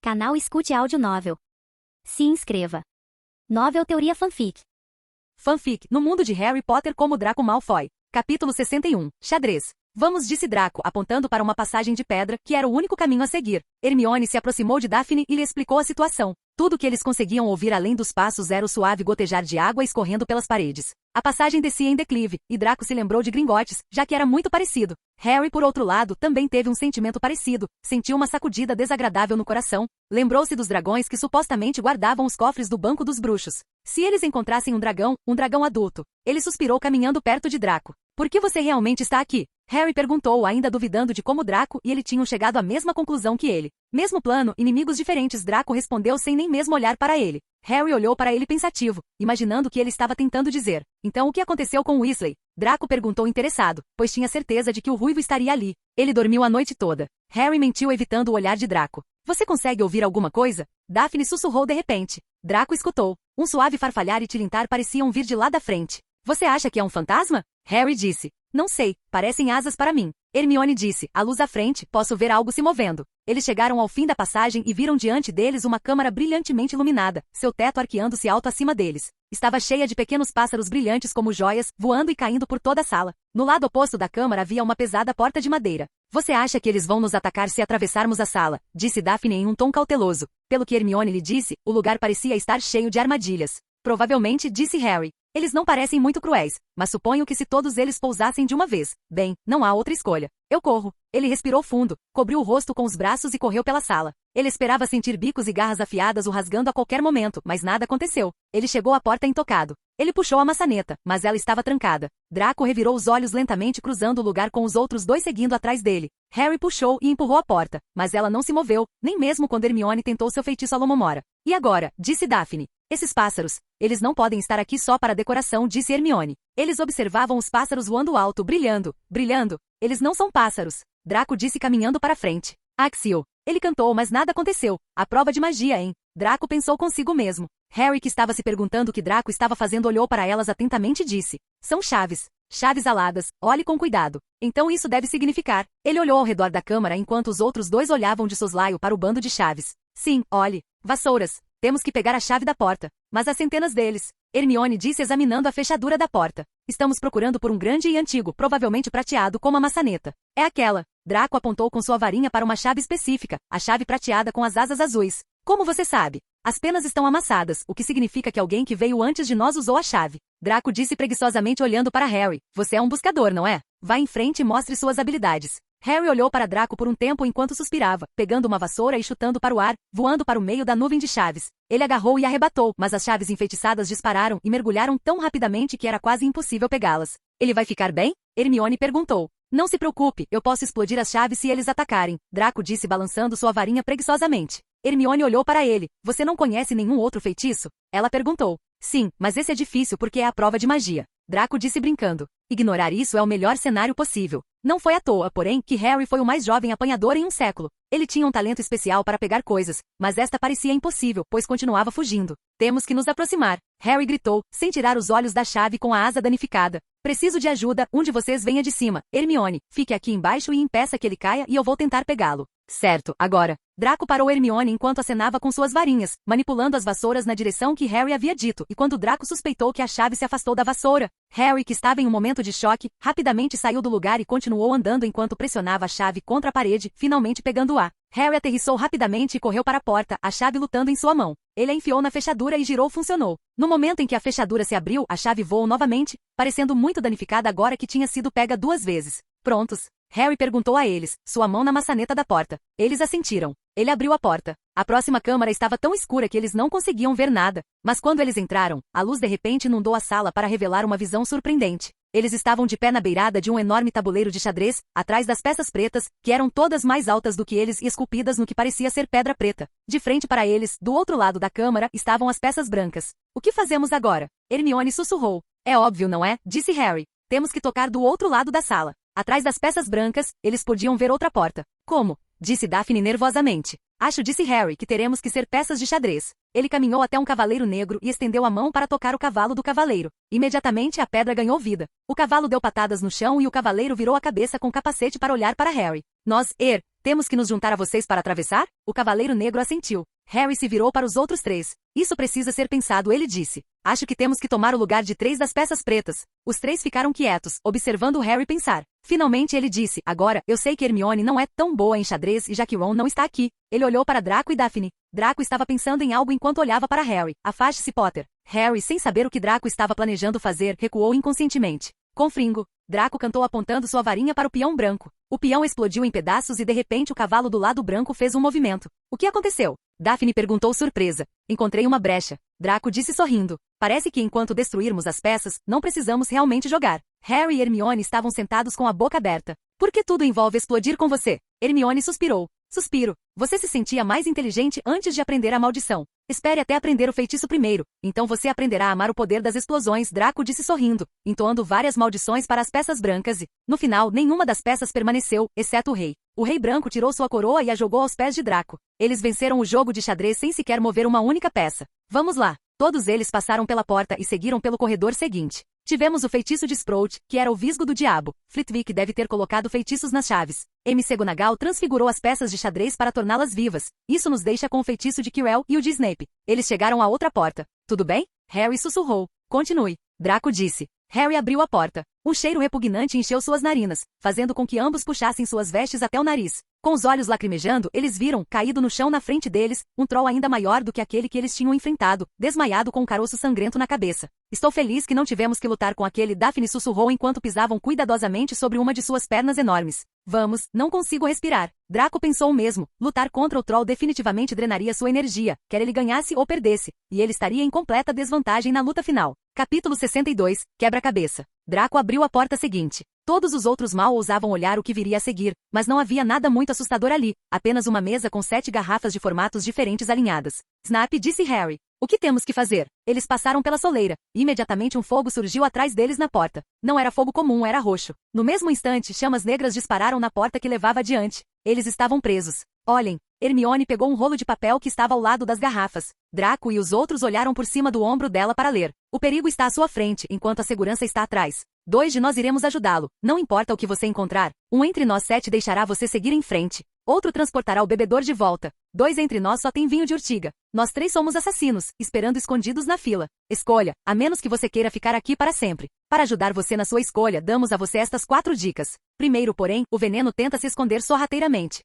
Canal Escute Áudio Novel. Se inscreva. Novel Teoria Fanfic. Fanfic, no mundo de Harry Potter como Draco Malfoy. Capítulo 61. Xadrez. Vamos, disse Draco, apontando para uma passagem de pedra, que era o único caminho a seguir. Hermione se aproximou de Daphne e lhe explicou a situação. Tudo que eles conseguiam ouvir além dos passos era o suave gotejar de água escorrendo pelas paredes. A passagem descia em declive, e Draco se lembrou de Gringotts, já que era muito parecido. Harry, por outro lado, também teve um sentimento parecido. Sentiu uma sacudida desagradável no coração. Lembrou-se dos dragões que supostamente guardavam os cofres do Banco dos Bruxos. Se eles encontrassem um dragão adulto. Ele suspirou caminhando perto de Draco. Por que você realmente está aqui? Harry perguntou, ainda duvidando de como Draco e ele tinham chegado à mesma conclusão que ele. Mesmo plano, inimigos diferentes. Draco respondeu sem nem mesmo olhar para ele. Harry olhou para ele pensativo, imaginando o que ele estava tentando dizer. Então o que aconteceu com Weasley? Draco perguntou interessado, pois tinha certeza de que o ruivo estaria ali. Ele dormiu a noite toda. Harry mentiu evitando o olhar de Draco. Você consegue ouvir alguma coisa? Daphne sussurrou de repente. Draco escutou. Um suave farfalhar e tilintar pareciam vir de lá da frente. Você acha que é um fantasma? Harry disse. Não sei, parecem asas para mim. Hermione disse, à luz à frente, posso ver algo se movendo. Eles chegaram ao fim da passagem e viram diante deles uma câmara brilhantemente iluminada, seu teto arqueando-se alto acima deles. Estava cheia de pequenos pássaros brilhantes como joias, voando e caindo por toda a sala. No lado oposto da câmara havia uma pesada porta de madeira. Você acha que eles vão nos atacar se atravessarmos a sala? Disse Daphne em um tom cauteloso. Pelo que Hermione lhe disse, o lugar parecia estar cheio de armadilhas. Provavelmente, disse Harry. Eles não parecem muito cruéis, mas suponho que se todos eles pousassem de uma vez, bem, não há outra escolha. Eu corro. Ele respirou fundo, cobriu o rosto com os braços e correu pela sala. Ele esperava sentir bicos e garras afiadas o rasgando a qualquer momento, mas nada aconteceu. Ele chegou à porta intocado. Ele puxou a maçaneta, mas ela estava trancada. Draco revirou os olhos lentamente cruzando o lugar com os outros dois seguindo atrás dele. Harry puxou e empurrou a porta, mas ela não se moveu, nem mesmo quando Hermione tentou seu feitiço Alomomora. E agora? Disse Daphne. Esses pássaros, eles não podem estar aqui só para decoração, disse Hermione. Eles observavam os pássaros voando alto, brilhando. Eles não são pássaros. Draco disse caminhando para frente. Axio. Ele cantou, mas nada aconteceu. A prova de magia, hein? Draco pensou consigo mesmo. Harry, que estava se perguntando o que Draco estava fazendo, olhou para elas atentamente e disse. São chaves. Chaves aladas. Olhe com cuidado. Então isso deve significar. Ele olhou ao redor da câmara enquanto os outros dois olhavam de soslaio para o bando de chaves. Sim, olhe. Vassouras. Temos que pegar a chave da porta. Mas há centenas deles. Hermione disse examinando a fechadura da porta. Estamos procurando por um grande e antigo, provavelmente prateado como a maçaneta. É aquela. Draco apontou com sua varinha para uma chave específica, a chave prateada com as asas azuis. Como você sabe? As penas estão amassadas, o que significa que alguém que veio antes de nós usou a chave. Draco disse preguiçosamente olhando para Harry. Você é um buscador, não é? Vá em frente e mostre suas habilidades. Harry olhou para Draco por um tempo enquanto suspirava, pegando uma vassoura e chutando para o ar, voando para o meio da nuvem de chaves. Ele agarrou e arrebatou, mas as chaves enfeitiçadas dispararam e mergulharam tão rapidamente que era quase impossível pegá-las. Ele vai ficar bem? Hermione perguntou. Não se preocupe, eu posso explodir as chaves se eles atacarem, Draco disse balançando sua varinha preguiçosamente. Hermione olhou para ele. Você não conhece nenhum outro feitiço? Ela perguntou. Sim, mas esse é difícil porque é a prova de magia. Draco disse brincando. Ignorar isso é o melhor cenário possível. Não foi à toa, porém, que Harry foi o mais jovem apanhador em um século. Ele tinha um talento especial para pegar coisas, mas esta parecia impossível, pois continuava fugindo. Temos que nos aproximar. Harry gritou, sem tirar os olhos da chave com a asa danificada. Preciso de ajuda, um de vocês venha de cima. Hermione, fique aqui embaixo e impeça que ele caia e eu vou tentar pegá-lo. Certo, agora. Draco parou Hermione enquanto acenava com suas varinhas, manipulando as vassouras na direção que Harry havia dito, e quando Draco suspeitou que a chave se afastou da vassoura, Harry, que estava em um momento de choque, rapidamente saiu do lugar e continuou andando enquanto pressionava a chave contra a parede, finalmente pegando-a. Harry aterrissou rapidamente e correu para a porta, a chave lutando em sua mão. Ele a enfiou na fechadura e girou funcionou. No momento em que a fechadura se abriu, a chave voou novamente, parecendo muito danificada agora que tinha sido pega 2 vezes. Prontos? Harry perguntou a eles, sua mão na maçaneta da porta. Eles assentiram. Ele abriu a porta. A próxima câmara estava tão escura que eles não conseguiam ver nada. Mas quando eles entraram, a luz de repente inundou a sala para revelar uma visão surpreendente. Eles estavam de pé na beirada de um enorme tabuleiro de xadrez, atrás das peças pretas, que eram todas mais altas do que eles e esculpidas no que parecia ser pedra preta. De frente para eles, do outro lado da câmara, estavam as peças brancas. O que fazemos agora? Hermione sussurrou. É óbvio, não é? Disse Harry. Temos que tocar do outro lado da sala. Atrás das peças brancas, eles podiam ver outra porta. Como? Disse Daphne nervosamente. Acho, disse Harry, que teremos que ser peças de xadrez. Ele caminhou até um cavaleiro negro e estendeu a mão para tocar o cavalo do cavaleiro. Imediatamente a pedra ganhou vida. O cavalo deu patadas no chão e o cavaleiro virou a cabeça com o capacete para olhar para Harry. Temos que nos juntar a vocês para atravessar? O Cavaleiro Negro assentiu. Harry se virou para os outros três. Isso precisa ser pensado, ele disse. Acho que temos que tomar o lugar de 3 das peças pretas. Os 3 ficaram quietos, observando Harry pensar. Finalmente ele disse, agora, eu sei que Hermione não é tão boa em xadrez e já que Ron não está aqui. Ele olhou para Draco e Daphne. Draco estava pensando em algo enquanto olhava para Harry. Afaste-se, Potter. Harry, sem saber o que Draco estava planejando fazer, recuou inconscientemente. Confringo. Draco cantou apontando sua varinha para o peão branco. O peão explodiu em pedaços e de repente o cavalo do lado branco fez um movimento. O que aconteceu? Daphne perguntou surpresa. Encontrei uma brecha. Draco disse sorrindo. Parece que enquanto destruirmos as peças, não precisamos realmente jogar. Harry e Hermione estavam sentados com a boca aberta. Por que tudo envolve explodir com você? Hermione suspirou. Suspiro. Você se sentia mais inteligente antes de aprender a maldição. Espere até aprender o feitiço primeiro, então você aprenderá a amar o poder das explosões, Draco disse sorrindo, entoando várias maldições para as peças brancas e, no final, nenhuma das peças permaneceu, exceto o rei. O rei branco tirou sua coroa e a jogou aos pés de Draco. Eles venceram o jogo de xadrez sem sequer mover uma única peça. Vamos lá. Todos eles passaram pela porta e seguiram pelo corredor seguinte. Tivemos o feitiço de Sprout, que era o visgo do diabo. Flitwick deve ter colocado feitiços nas chaves. McGonagall transfigurou as peças de xadrez para torná-las vivas. Isso nos deixa com o feitiço de Quirrell e o de Snape. Eles chegaram à outra porta. Tudo bem? Harry sussurrou. Continue. Draco disse. Harry abriu a porta. Um cheiro repugnante encheu suas narinas, fazendo com que ambos puxassem suas vestes até o nariz. Com os olhos lacrimejando, eles viram, caído no chão na frente deles, um troll ainda maior do que aquele que eles tinham enfrentado, desmaiado com um caroço sangrento na cabeça. Estou feliz que não tivemos que lutar com aquele, Daphne sussurrou enquanto pisavam cuidadosamente sobre uma de suas pernas enormes. Vamos, não consigo respirar. Draco pensou o mesmo. Lutar contra o troll definitivamente drenaria sua energia, quer ele ganhasse ou perdesse, e ele estaria em completa desvantagem na luta final. Capítulo 62, Quebra-cabeça. Draco abriu a porta seguinte. Todos os outros mal ousavam olhar o que viria a seguir, mas não havia nada muito assustador ali, apenas uma mesa com 7 garrafas de formatos diferentes alinhadas. Snap, disse Harry. O que temos que fazer? Eles passaram pela soleira. Imediatamente um fogo surgiu atrás deles na porta. Não era fogo comum, era roxo. No mesmo instante, chamas negras dispararam na porta que levava adiante. Eles estavam presos. Olhem. Hermione pegou um rolo de papel que estava ao lado das garrafas. Draco e os outros olharam por cima do ombro dela para ler. O perigo está à sua frente, enquanto a segurança está atrás. 2 de nós iremos ajudá-lo. Não importa o que você encontrar. Um entre nós 7 deixará você seguir em frente. Outro transportará o bebedor de volta. 2 entre nós só tem vinho de urtiga. Nós 3 somos assassinos, esperando escondidos na fila. Escolha, a menos que você queira ficar aqui para sempre. Para ajudar você na sua escolha, damos a você estas 4 dicas. Primeiro, porém, o veneno tenta se esconder sorrateiramente.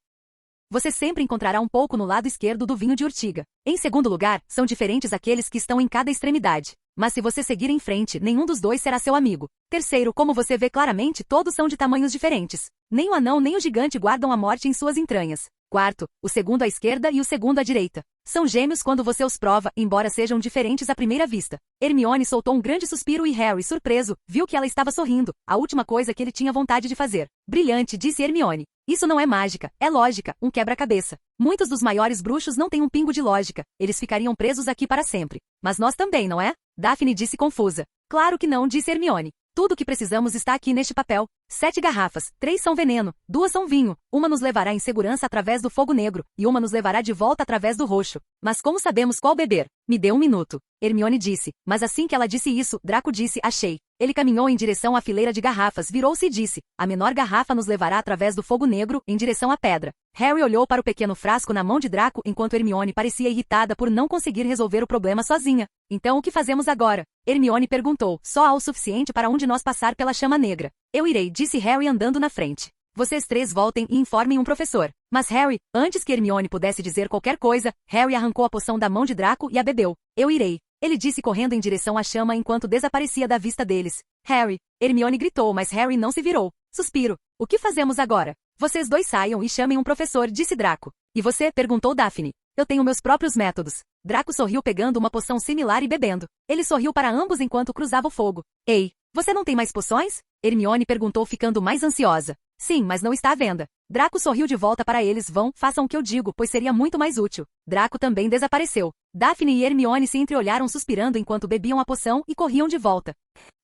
Você sempre encontrará um pouco no lado esquerdo do vinho de urtiga. Em segundo lugar, são diferentes aqueles que estão em cada extremidade. Mas se você seguir em frente, nenhum dos 2 será seu amigo. Terceiro, como você vê claramente, todos são de tamanhos diferentes. Nem o anão nem o gigante guardam a morte em suas entranhas. Quarto, o segundo à esquerda e o segundo à direita. São gêmeos quando você os prova, embora sejam diferentes à primeira vista. Hermione soltou um grande suspiro e Harry, surpreso, viu que ela estava sorrindo, a última coisa que ele tinha vontade de fazer. Brilhante, disse Hermione. Isso não é mágica, é lógica, um quebra-cabeça. Muitos dos maiores bruxos não têm um pingo de lógica, eles ficariam presos aqui para sempre. Mas nós também, não é? Daphne disse confusa. Claro que não, disse Hermione. Tudo o que precisamos está aqui neste papel. 7 garrafas, 3 são veneno, 2 são vinho, uma nos levará em segurança através do fogo negro, e uma nos levará de volta através do roxo. Mas como sabemos qual beber? Me dê um minuto. Hermione disse, mas assim que ela disse isso, Draco disse, achei. Ele caminhou em direção à fileira de garrafas, virou-se e disse, a menor garrafa nos levará através do fogo negro, em direção à pedra. Harry olhou para o pequeno frasco na mão de Draco enquanto Hermione parecia irritada por não conseguir resolver o problema sozinha. Então o que fazemos agora? Hermione perguntou, só há o suficiente para um de nós passar pela chama negra. Eu irei, disse Harry andando na frente. Vocês 3 voltem e informem um professor. Mas Harry, antes que Hermione pudesse dizer qualquer coisa, Harry arrancou a poção da mão de Draco e a bebeu. Eu irei. Ele disse correndo em direção à chama enquanto desaparecia da vista deles. Harry. Hermione gritou, mas Harry não se virou. Suspiro. O que fazemos agora? Vocês 2 saiam e chamem um professor, disse Draco. E você? Perguntou Daphne. Eu tenho meus próprios métodos. Draco sorriu pegando uma poção similar e bebendo. Ele sorriu para ambos enquanto cruzava o fogo. Ei, você não tem mais poções? Hermione perguntou ficando mais ansiosa. Sim, mas não está à venda. Draco sorriu de volta para eles. Vão, façam o que eu digo, pois seria muito mais útil. Draco também desapareceu. Daphne e Hermione se entreolharam suspirando enquanto bebiam a poção e corriam de volta.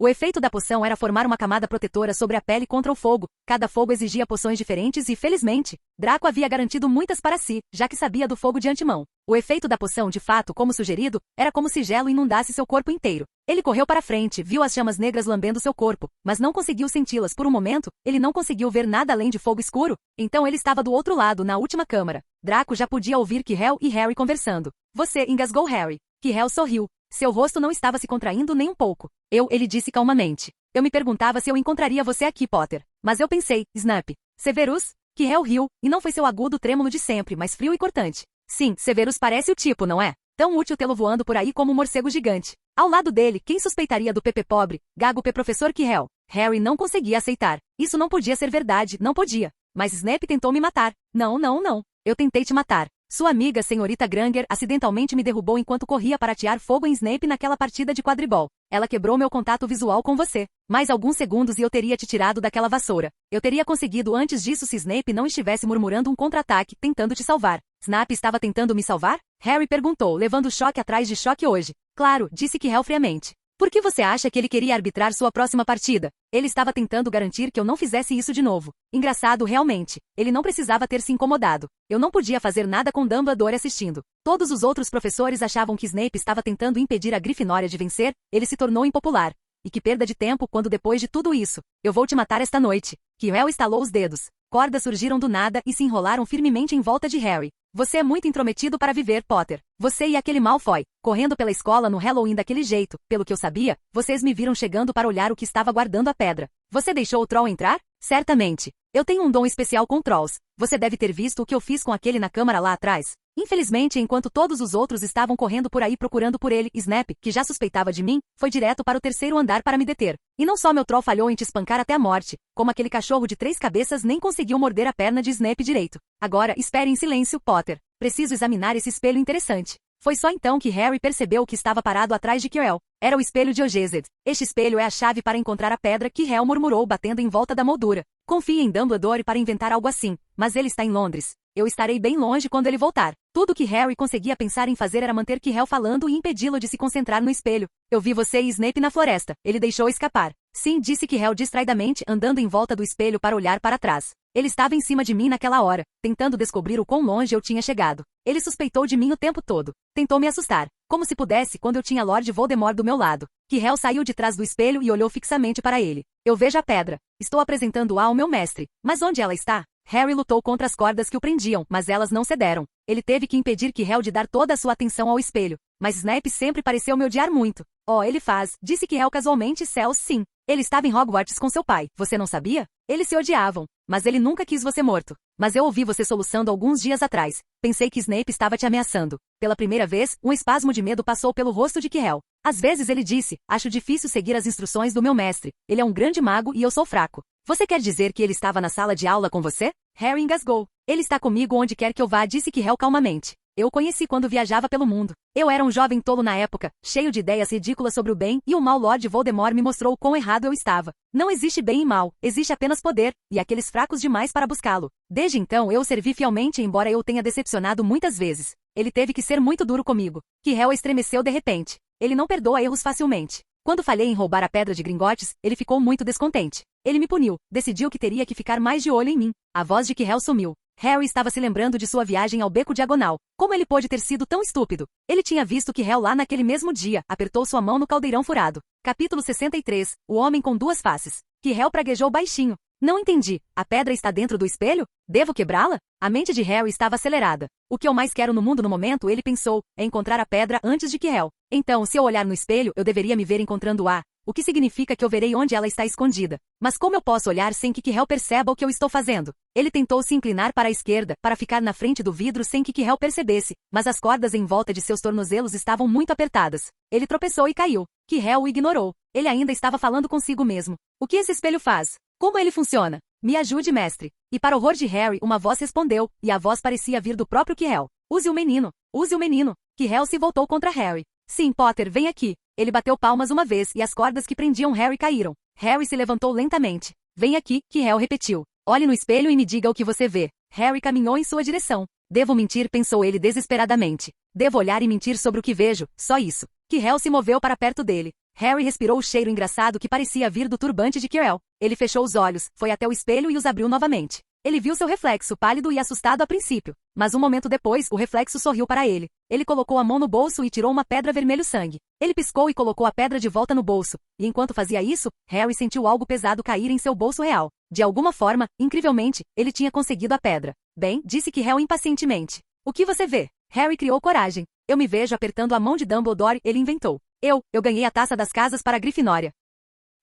O efeito da poção era formar uma camada protetora sobre a pele contra o fogo. Cada fogo exigia poções diferentes e, felizmente, Draco havia garantido muitas para si, já que sabia do fogo de antemão. O efeito da poção, de fato, como sugerido, era como se gelo inundasse seu corpo inteiro. Ele correu para frente, viu as chamas negras lambendo seu corpo, mas não conseguiu senti-las por um momento, ele não conseguiu ver nada além de fogo escuro. Então ele estava do outro lado, na última câmara. Draco já podia ouvir Quirrell e Harry conversando. Você, engasgou Harry. Quirrell sorriu. Seu rosto não estava se contraindo nem um pouco. Ele disse calmamente. Eu me perguntava se eu encontraria você aqui, Potter. Mas eu pensei, Snape. Severus? Quirrell riu, e não foi seu agudo trêmulo de sempre, mas frio e cortante. Sim, Severus parece o tipo, não é? Tão útil tê-lo voando por aí como um morcego gigante. Ao lado dele, quem suspeitaria do Pepe pobre? Gago P. Professor Quirrell. Harry não conseguia aceitar. Isso não podia ser verdade, não podia. Mas Snape tentou me matar. Não, não, não. Eu tentei te matar. Sua amiga, senhorita Granger, acidentalmente me derrubou enquanto corria para atear fogo em Snape naquela partida de quadribol. Ela quebrou meu contato visual com você. Mais alguns segundos e eu teria te tirado daquela vassoura. Eu teria conseguido antes disso se Snape não estivesse murmurando um contra-ataque, tentando te salvar. Snape estava tentando me salvar? Harry perguntou, levando choque atrás de choque hoje. Claro, disse Quirrell friamente. Por que você acha que ele queria arbitrar sua próxima partida? Ele estava tentando garantir que eu não fizesse isso de novo. Engraçado, realmente. Ele não precisava ter se incomodado. Eu não podia fazer nada com Dumbledore assistindo. Todos os outros professores achavam que Snape estava tentando impedir a Grifinória de vencer, ele se tornou impopular. E que perda de tempo quando depois de tudo isso. Eu vou te matar esta noite. Quirrell estalou os dedos. Cordas surgiram do nada e se enrolaram firmemente em volta de Harry. Você é muito intrometido para viver, Potter. Você e aquele Malfoy, correndo pela escola no Halloween daquele jeito, pelo que eu sabia, vocês me viram chegando para olhar o que estava guardando a pedra. Você deixou o Troll entrar? Certamente. Eu tenho um dom especial com Trolls. Você deve ter visto o que eu fiz com aquele na câmara lá atrás. Infelizmente, enquanto todos os outros estavam correndo por aí procurando por ele, Snape, que já suspeitava de mim, foi direto para o terceiro andar para me deter. E não só meu Troll falhou em te espancar até a morte, como aquele cachorro de 3 cabeças nem conseguiu morder a perna de Snape direito. Agora, espere em silêncio, Potter. Preciso examinar esse espelho interessante. Foi só então que Harry percebeu que estava parado atrás de Quirrell. Era o espelho de Ogezed. Este espelho é a chave para encontrar a pedra, Quirrell murmurou batendo em volta da moldura. Confie em Dumbledore para inventar algo assim, mas ele está em Londres. Eu estarei bem longe quando ele voltar. Tudo que Harry conseguia pensar em fazer era manter Quirrell falando e impedi-lo de se concentrar no espelho. Eu vi você e Snape na floresta. Ele deixou escapar. Sim, disse Quirrell distraidamente, andando em volta do espelho para olhar para trás. Ele estava em cima de mim naquela hora, tentando descobrir o quão longe eu tinha chegado. Ele suspeitou de mim o tempo todo. Tentou me assustar. Como se pudesse quando eu tinha Lord Voldemort do meu lado. Quirrell saiu de trás do espelho e olhou fixamente para ele. Eu vejo a pedra. Estou apresentando-a ao meu mestre. Mas onde ela está? Harry lutou contra as cordas que o prendiam, mas elas não cederam. Ele teve que impedir Quirrell de dar toda a sua atenção ao espelho. Mas Snape sempre pareceu me odiar muito. Oh, ele faz, disse Quirrell casualmente, céus, sim. Ele estava em Hogwarts com seu pai, você não sabia? Eles se odiavam, mas ele nunca quis você morto. Mas eu ouvi você soluçando alguns dias atrás. Pensei que Snape estava te ameaçando. Pela primeira vez, um espasmo de medo passou pelo rosto de Quirrell. Às vezes ele disse, acho difícil seguir as instruções do meu mestre. Ele é um grande mago e eu sou fraco. Você quer dizer que ele estava na sala de aula com você? Harry engasgou. Ele está comigo onde quer que eu vá, disse Quirrell calmamente. Eu o conheci quando viajava pelo mundo. Eu era um jovem tolo na época, cheio de ideias ridículas sobre o bem, e o mau Lord Voldemort me mostrou o quão errado eu estava. Não existe bem e mal, existe apenas poder, e aqueles fracos demais para buscá-lo. Desde então eu o servi fielmente embora eu tenha decepcionado muitas vezes. Ele teve que ser muito duro comigo. Quirrell estremeceu de repente. Ele não perdoa erros facilmente. Quando falhei em roubar a pedra de Gringotts, ele ficou muito descontente. Ele me puniu, decidiu que teria que ficar mais de olho em mim. A voz de Quirrell sumiu. Harry estava se lembrando de sua viagem ao Beco Diagonal. Como ele pôde ter sido tão estúpido? Ele tinha visto Quirrell lá naquele mesmo dia, apertou sua mão no caldeirão furado. Capítulo 63, o homem com duas faces. Quirrell praguejou baixinho. Não entendi. A pedra está dentro do espelho? Devo quebrá-la? A mente de Harry estava acelerada. O que eu mais quero no mundo no momento, ele pensou, é encontrar a pedra antes de Quirrell. Então, se eu olhar no espelho, eu deveria me ver encontrando-a. O que significa que eu verei onde ela está escondida. Mas como eu posso olhar sem que Quirrell perceba o que eu estou fazendo? Ele tentou se inclinar para a esquerda, para ficar na frente do vidro sem que Quirrell percebesse, mas as cordas em volta de seus tornozelos estavam muito apertadas. Ele tropeçou e caiu. Quirrell o ignorou. Ele ainda estava falando consigo mesmo. O que esse espelho faz? Como ele funciona? Me ajude, mestre. E para o horror de Harry, uma voz respondeu, e a voz parecia vir do próprio Quirrell. Use o menino. Use o menino. Quirrell se voltou contra Harry. Sim, Potter, vem aqui. Ele bateu palmas uma vez e as cordas que prendiam Harry caíram. Harry se levantou lentamente. Vem aqui, Quirrell repetiu. Olhe no espelho e me diga o que você vê. Harry caminhou em sua direção. Devo mentir, pensou ele desesperadamente. Devo olhar e mentir sobre o que vejo, só isso. Quirrell se moveu para perto dele. Harry respirou o cheiro engraçado que parecia vir do turbante de Quirrell. Ele fechou os olhos, foi até o espelho e os abriu novamente. Ele viu seu reflexo pálido e assustado a princípio, mas um momento depois o reflexo sorriu para ele. Ele colocou a mão no bolso e tirou uma pedra vermelho sangue. Ele piscou e colocou a pedra de volta no bolso, e enquanto fazia isso, Harry sentiu algo pesado cair em seu bolso real. De alguma forma, incrivelmente, ele tinha conseguido a pedra. Bem, disse Quirrell impacientemente. O que você vê? Harry criou coragem. Eu me vejo apertando a mão de Dumbledore, ele inventou. Eu ganhei a taça das casas para a Grifinória.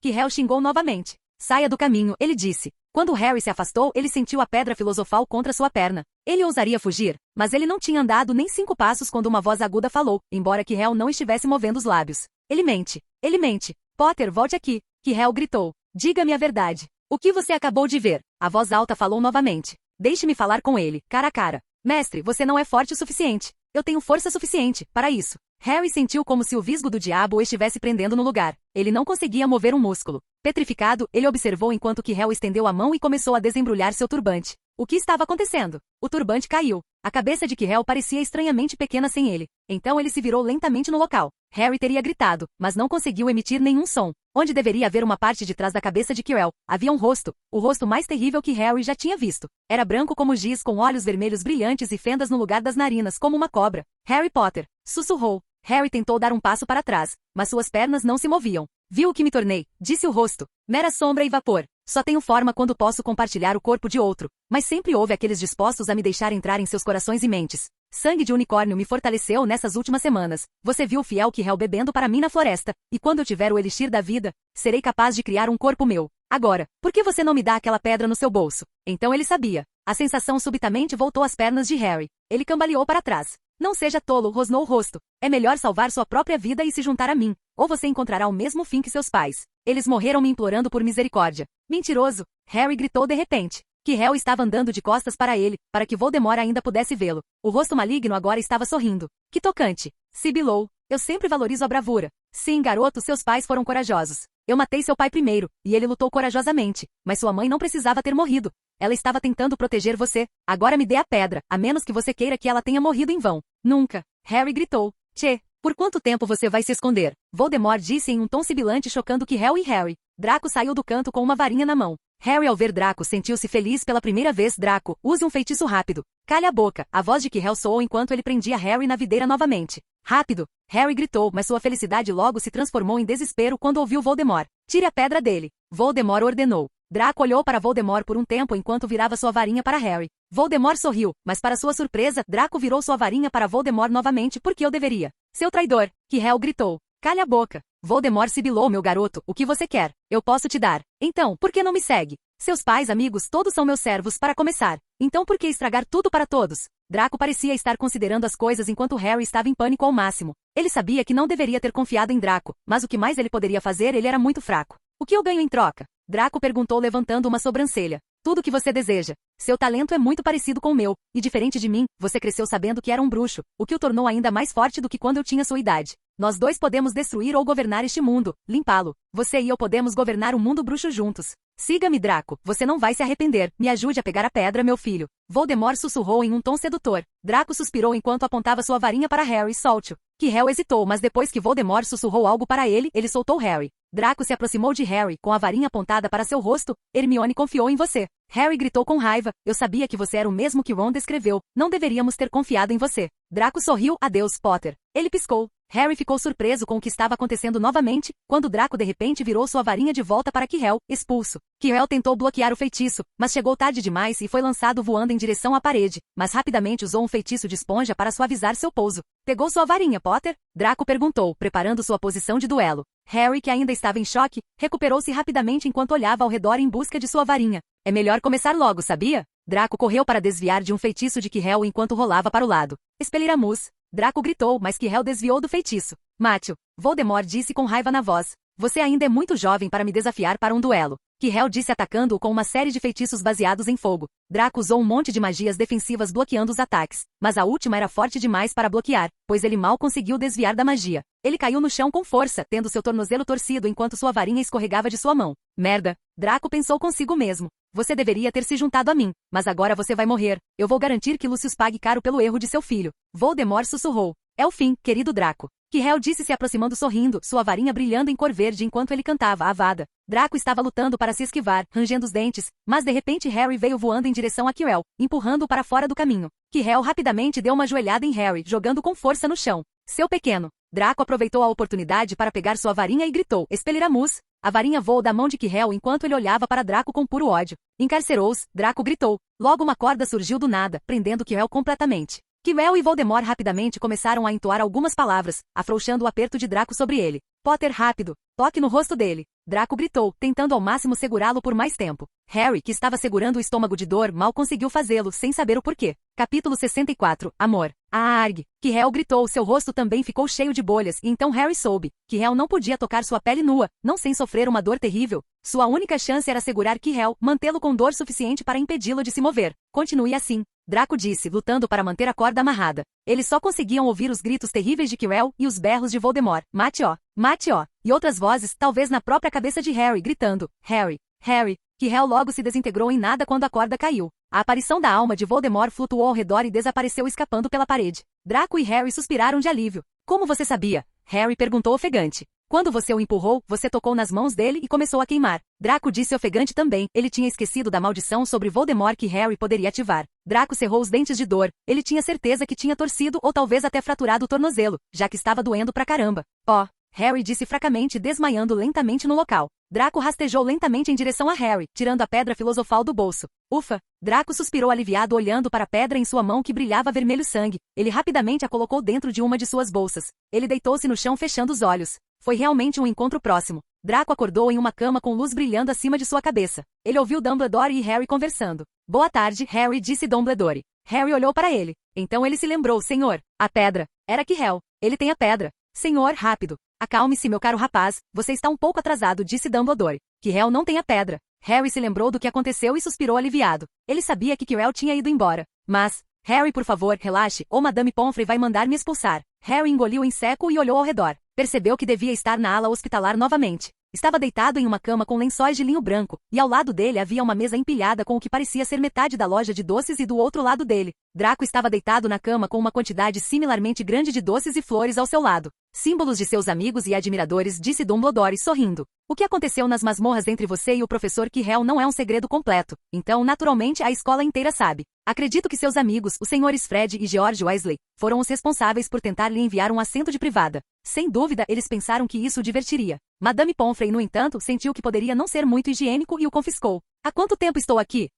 Quirrell xingou novamente. Saia do caminho, ele disse. Quando Harry se afastou, ele sentiu a pedra filosofal contra sua perna. Ele ousaria fugir, mas ele não tinha andado nem 5 passos quando uma voz aguda falou, embora Quirrell não estivesse movendo os lábios. Ele mente. Ele mente. Potter, volte aqui. Quirrell gritou. Diga-me a verdade. O que você acabou de ver? A voz alta falou novamente. Deixe-me falar com ele, cara a cara. Mestre, você não é forte o suficiente. Eu tenho força suficiente para isso. Harry sentiu como se o visgo do diabo o estivesse prendendo no lugar. Ele não conseguia mover um músculo. Petrificado, ele observou enquanto Quirrell estendeu a mão e começou a desembrulhar seu turbante. O que estava acontecendo? O turbante caiu. A cabeça de Quirrell parecia estranhamente pequena sem ele. Então ele se virou lentamente no local. Harry teria gritado, mas não conseguiu emitir nenhum som. Onde deveria haver uma parte de trás da cabeça de Quirrell, havia um rosto, o rosto mais terrível que Harry já tinha visto. Era branco como giz com olhos vermelhos brilhantes e fendas no lugar das narinas como uma cobra. Harry Potter, sussurrou. Harry tentou dar um passo para trás, mas suas pernas não se moviam. Viu o que me tornei, disse o rosto. Mera sombra e vapor. Só tenho forma quando posso compartilhar o corpo de outro, mas sempre houve aqueles dispostos a me deixar entrar em seus corações e mentes. Sangue de unicórnio me fortaleceu nessas últimas semanas. Você viu o fiel Quirrell bebendo para mim na floresta, e quando eu tiver o elixir da vida, serei capaz de criar um corpo meu. Agora, por que você não me dá aquela pedra no seu bolso? Então ele sabia. A sensação subitamente voltou às pernas de Harry. Ele cambaleou para trás. Não seja tolo, rosnou o rosto. É melhor salvar sua própria vida e se juntar a mim, ou você encontrará o mesmo fim que seus pais. Eles morreram me implorando por misericórdia. Mentiroso! Harry gritou de repente. Quirrell estava andando de costas para ele, para que Voldemort ainda pudesse vê-lo. O rosto maligno agora estava sorrindo. Que tocante! Sibilou. Eu sempre valorizo a bravura. Sim, garoto, seus pais foram corajosos. Eu matei seu pai primeiro, e ele lutou corajosamente, mas sua mãe não precisava ter morrido. Ela estava tentando proteger você. Agora me dê a pedra, a menos que você queira que ela tenha morrido em vão. Nunca. Harry gritou. Tchê, por quanto tempo você vai se esconder? Voldemort disse em um tom sibilante chocando Quirrell e Harry. Draco saiu do canto com uma varinha na mão. Harry ao ver Draco sentiu-se feliz pela primeira vez. Draco, use um feitiço rápido. Calha a boca. A voz de Quirrell soou enquanto ele prendia Harry na videira novamente. Rápido! Harry gritou, mas sua felicidade logo se transformou em desespero quando ouviu Voldemort. Tire a pedra dele. Voldemort ordenou. Draco olhou para Voldemort por um tempo enquanto virava sua varinha para Harry. Voldemort sorriu, mas para sua surpresa, Draco virou sua varinha para Voldemort novamente porque eu deveria. Seu traidor! Quirrell gritou. Calha a boca. Voldemort sibilou, meu garoto, o que você quer? Eu posso te dar. Então, por que não me segue? Seus pais, amigos, todos são meus servos para começar. Então por que estragar tudo para todos? Draco parecia estar considerando as coisas enquanto Harry estava em pânico ao máximo. Ele sabia que não deveria ter confiado em Draco, mas o que mais ele poderia fazer, ele era muito fraco. O que eu ganho em troca? Draco perguntou levantando uma sobrancelha. Tudo o que você deseja. Seu talento é muito parecido com o meu, e diferente de mim, você cresceu sabendo que era um bruxo, o que o tornou ainda mais forte do que quando eu tinha sua idade. Nós dois podemos destruir ou governar este mundo, limpá-lo. Você e eu podemos governar o mundo bruxo juntos. Siga-me, Draco, você não vai se arrepender. Me ajude a pegar a pedra, meu filho. Voldemort sussurrou em um tom sedutor. Draco suspirou enquanto apontava sua varinha para Harry. Solte-o. Quirrell hesitou, mas depois que Voldemort sussurrou algo para ele, ele soltou Harry. Draco se aproximou de Harry, com a varinha apontada para seu rosto. Hermione confiou em você. Harry gritou com raiva. Eu sabia que você era o mesmo que Ron descreveu. Não deveríamos ter confiado em você. Draco sorriu. Adeus, Potter. Ele piscou. Harry ficou surpreso com o que estava acontecendo novamente, quando Draco de repente virou sua varinha de volta para Quirrell, expulso. Quirrell tentou bloquear o feitiço, mas chegou tarde demais e foi lançado voando em direção à parede, mas rapidamente usou um feitiço de esponja para suavizar seu pouso. Pegou sua varinha, Potter? Draco perguntou, preparando sua posição de duelo. Harry, que ainda estava em choque, recuperou-se rapidamente enquanto olhava ao redor em busca de sua varinha. É melhor começar logo, sabia? Draco correu para desviar de um feitiço de Quirrell enquanto rolava para o lado. Expelliarmus! Draco gritou, mas Quirrell desviou do feitiço. Mate-o! Voldemort disse com raiva na voz. Você ainda é muito jovem para me desafiar para um duelo. Quirrell disse atacando-o com uma série de feitiços baseados em fogo. Draco usou um monte de magias defensivas bloqueando os ataques, mas a última era forte demais para bloquear, pois ele mal conseguiu desviar da magia. Ele caiu no chão com força, tendo seu tornozelo torcido enquanto sua varinha escorregava de sua mão. Merda! Draco pensou consigo mesmo. Você deveria ter se juntado a mim, mas agora você vai morrer. Eu vou garantir que Lucius pague caro pelo erro de seu filho. Voldemort sussurrou. É o fim, querido Draco. Quirrell disse se aproximando sorrindo, sua varinha brilhando em cor verde enquanto ele cantava Avada. Draco estava lutando para se esquivar, rangendo os dentes, mas de repente Harry veio voando em direção a Quirrell, empurrando-o para fora do caminho. Quirrell rapidamente deu uma joelhada em Harry, jogando com força no chão. Seu pequeno. Draco aproveitou a oportunidade para pegar sua varinha e gritou, Expelliarmus! A varinha voou da mão de Quirrell enquanto ele olhava para Draco com puro ódio. Encarcerou-os, Draco gritou. Logo uma corda surgiu do nada, prendendo Quirrell completamente. Quirrell e Voldemort rapidamente começaram a entoar algumas palavras, afrouxando o aperto de Draco sobre ele. Potter rápido, toque no rosto dele. Draco gritou, tentando ao máximo segurá-lo por mais tempo. Harry, que estava segurando o estômago de dor, mal conseguiu fazê-lo, sem saber o porquê. Capítulo 64, Amor. Arg! Quirrell gritou, seu rosto também ficou cheio de bolhas, e então Harry soube. Quirrell não podia tocar sua pele nua, não sem sofrer uma dor terrível. Sua única chance era segurar Quirrell, mantê-lo com dor suficiente para impedi-lo de se mover. Continue assim. Draco disse, lutando para manter a corda amarrada. Eles só conseguiam ouvir os gritos terríveis de Quirrell e os berros de Voldemort. Mate-ó! Mate-ó! E outras vozes, talvez na própria cabeça de Harry, gritando, Harry! Harry! Quirrell logo se desintegrou em nada quando a corda caiu. A aparição da alma de Voldemort flutuou ao redor e desapareceu escapando pela parede. Draco e Harry suspiraram de alívio. Como você sabia? Harry perguntou ofegante. Quando você o empurrou, você tocou nas mãos dele e começou a queimar. Draco disse ofegante também, ele tinha esquecido da maldição sobre Voldemort que Harry poderia ativar. Draco cerrou os dentes de dor, ele tinha certeza que tinha torcido ou talvez até fraturado o tornozelo, já que estava doendo pra caramba. Oh! Harry disse fracamente desmaiando lentamente no local. Draco rastejou lentamente em direção a Harry, tirando a pedra filosofal do bolso. Ufa! Draco suspirou aliviado olhando para a pedra em sua mão que brilhava vermelho sangue. Ele rapidamente a colocou dentro de uma de suas bolsas. Ele deitou-se no chão fechando os olhos. Foi realmente um encontro próximo. Draco acordou em uma cama com luz brilhando acima de sua cabeça. Ele ouviu Dumbledore e Harry conversando. Boa tarde, Harry, disse Dumbledore. Harry olhou para ele. Então ele se lembrou, senhor. A pedra. Era Quirrell. Ele tem a pedra. Senhor, rápido. Acalme-se, meu caro rapaz, você está um pouco atrasado, disse Dumbledore. Quirrell não tem a pedra. Harry se lembrou do que aconteceu e suspirou aliviado. Ele sabia que Quirrell tinha ido embora. Mas, Harry, por favor, relaxe, ou Madame Pomfrey vai mandar me expulsar. Harry engoliu em seco e olhou ao redor. Percebeu que devia estar na ala hospitalar novamente. Estava deitado em uma cama com lençóis de linho branco, e ao lado dele havia uma mesa empilhada com o que parecia ser metade da loja de doces e do outro lado dele. Draco estava deitado na cama com uma quantidade similarmente grande de doces e flores ao seu lado. Símbolos de seus amigos e admiradores, disse Dumbledore sorrindo. O que aconteceu nas masmorras entre você e o professor Quirrell não é um segredo completo. Então, naturalmente, a escola inteira sabe. Acredito que seus amigos, os senhores Fred e George Weasley, foram os responsáveis por tentar lhe enviar um assento de privada. Sem dúvida, eles pensaram que isso o divertiria. Madame Pomfrey, no entanto, sentiu que poderia não ser muito higiênico e o confiscou. Há quanto tempo estou aqui?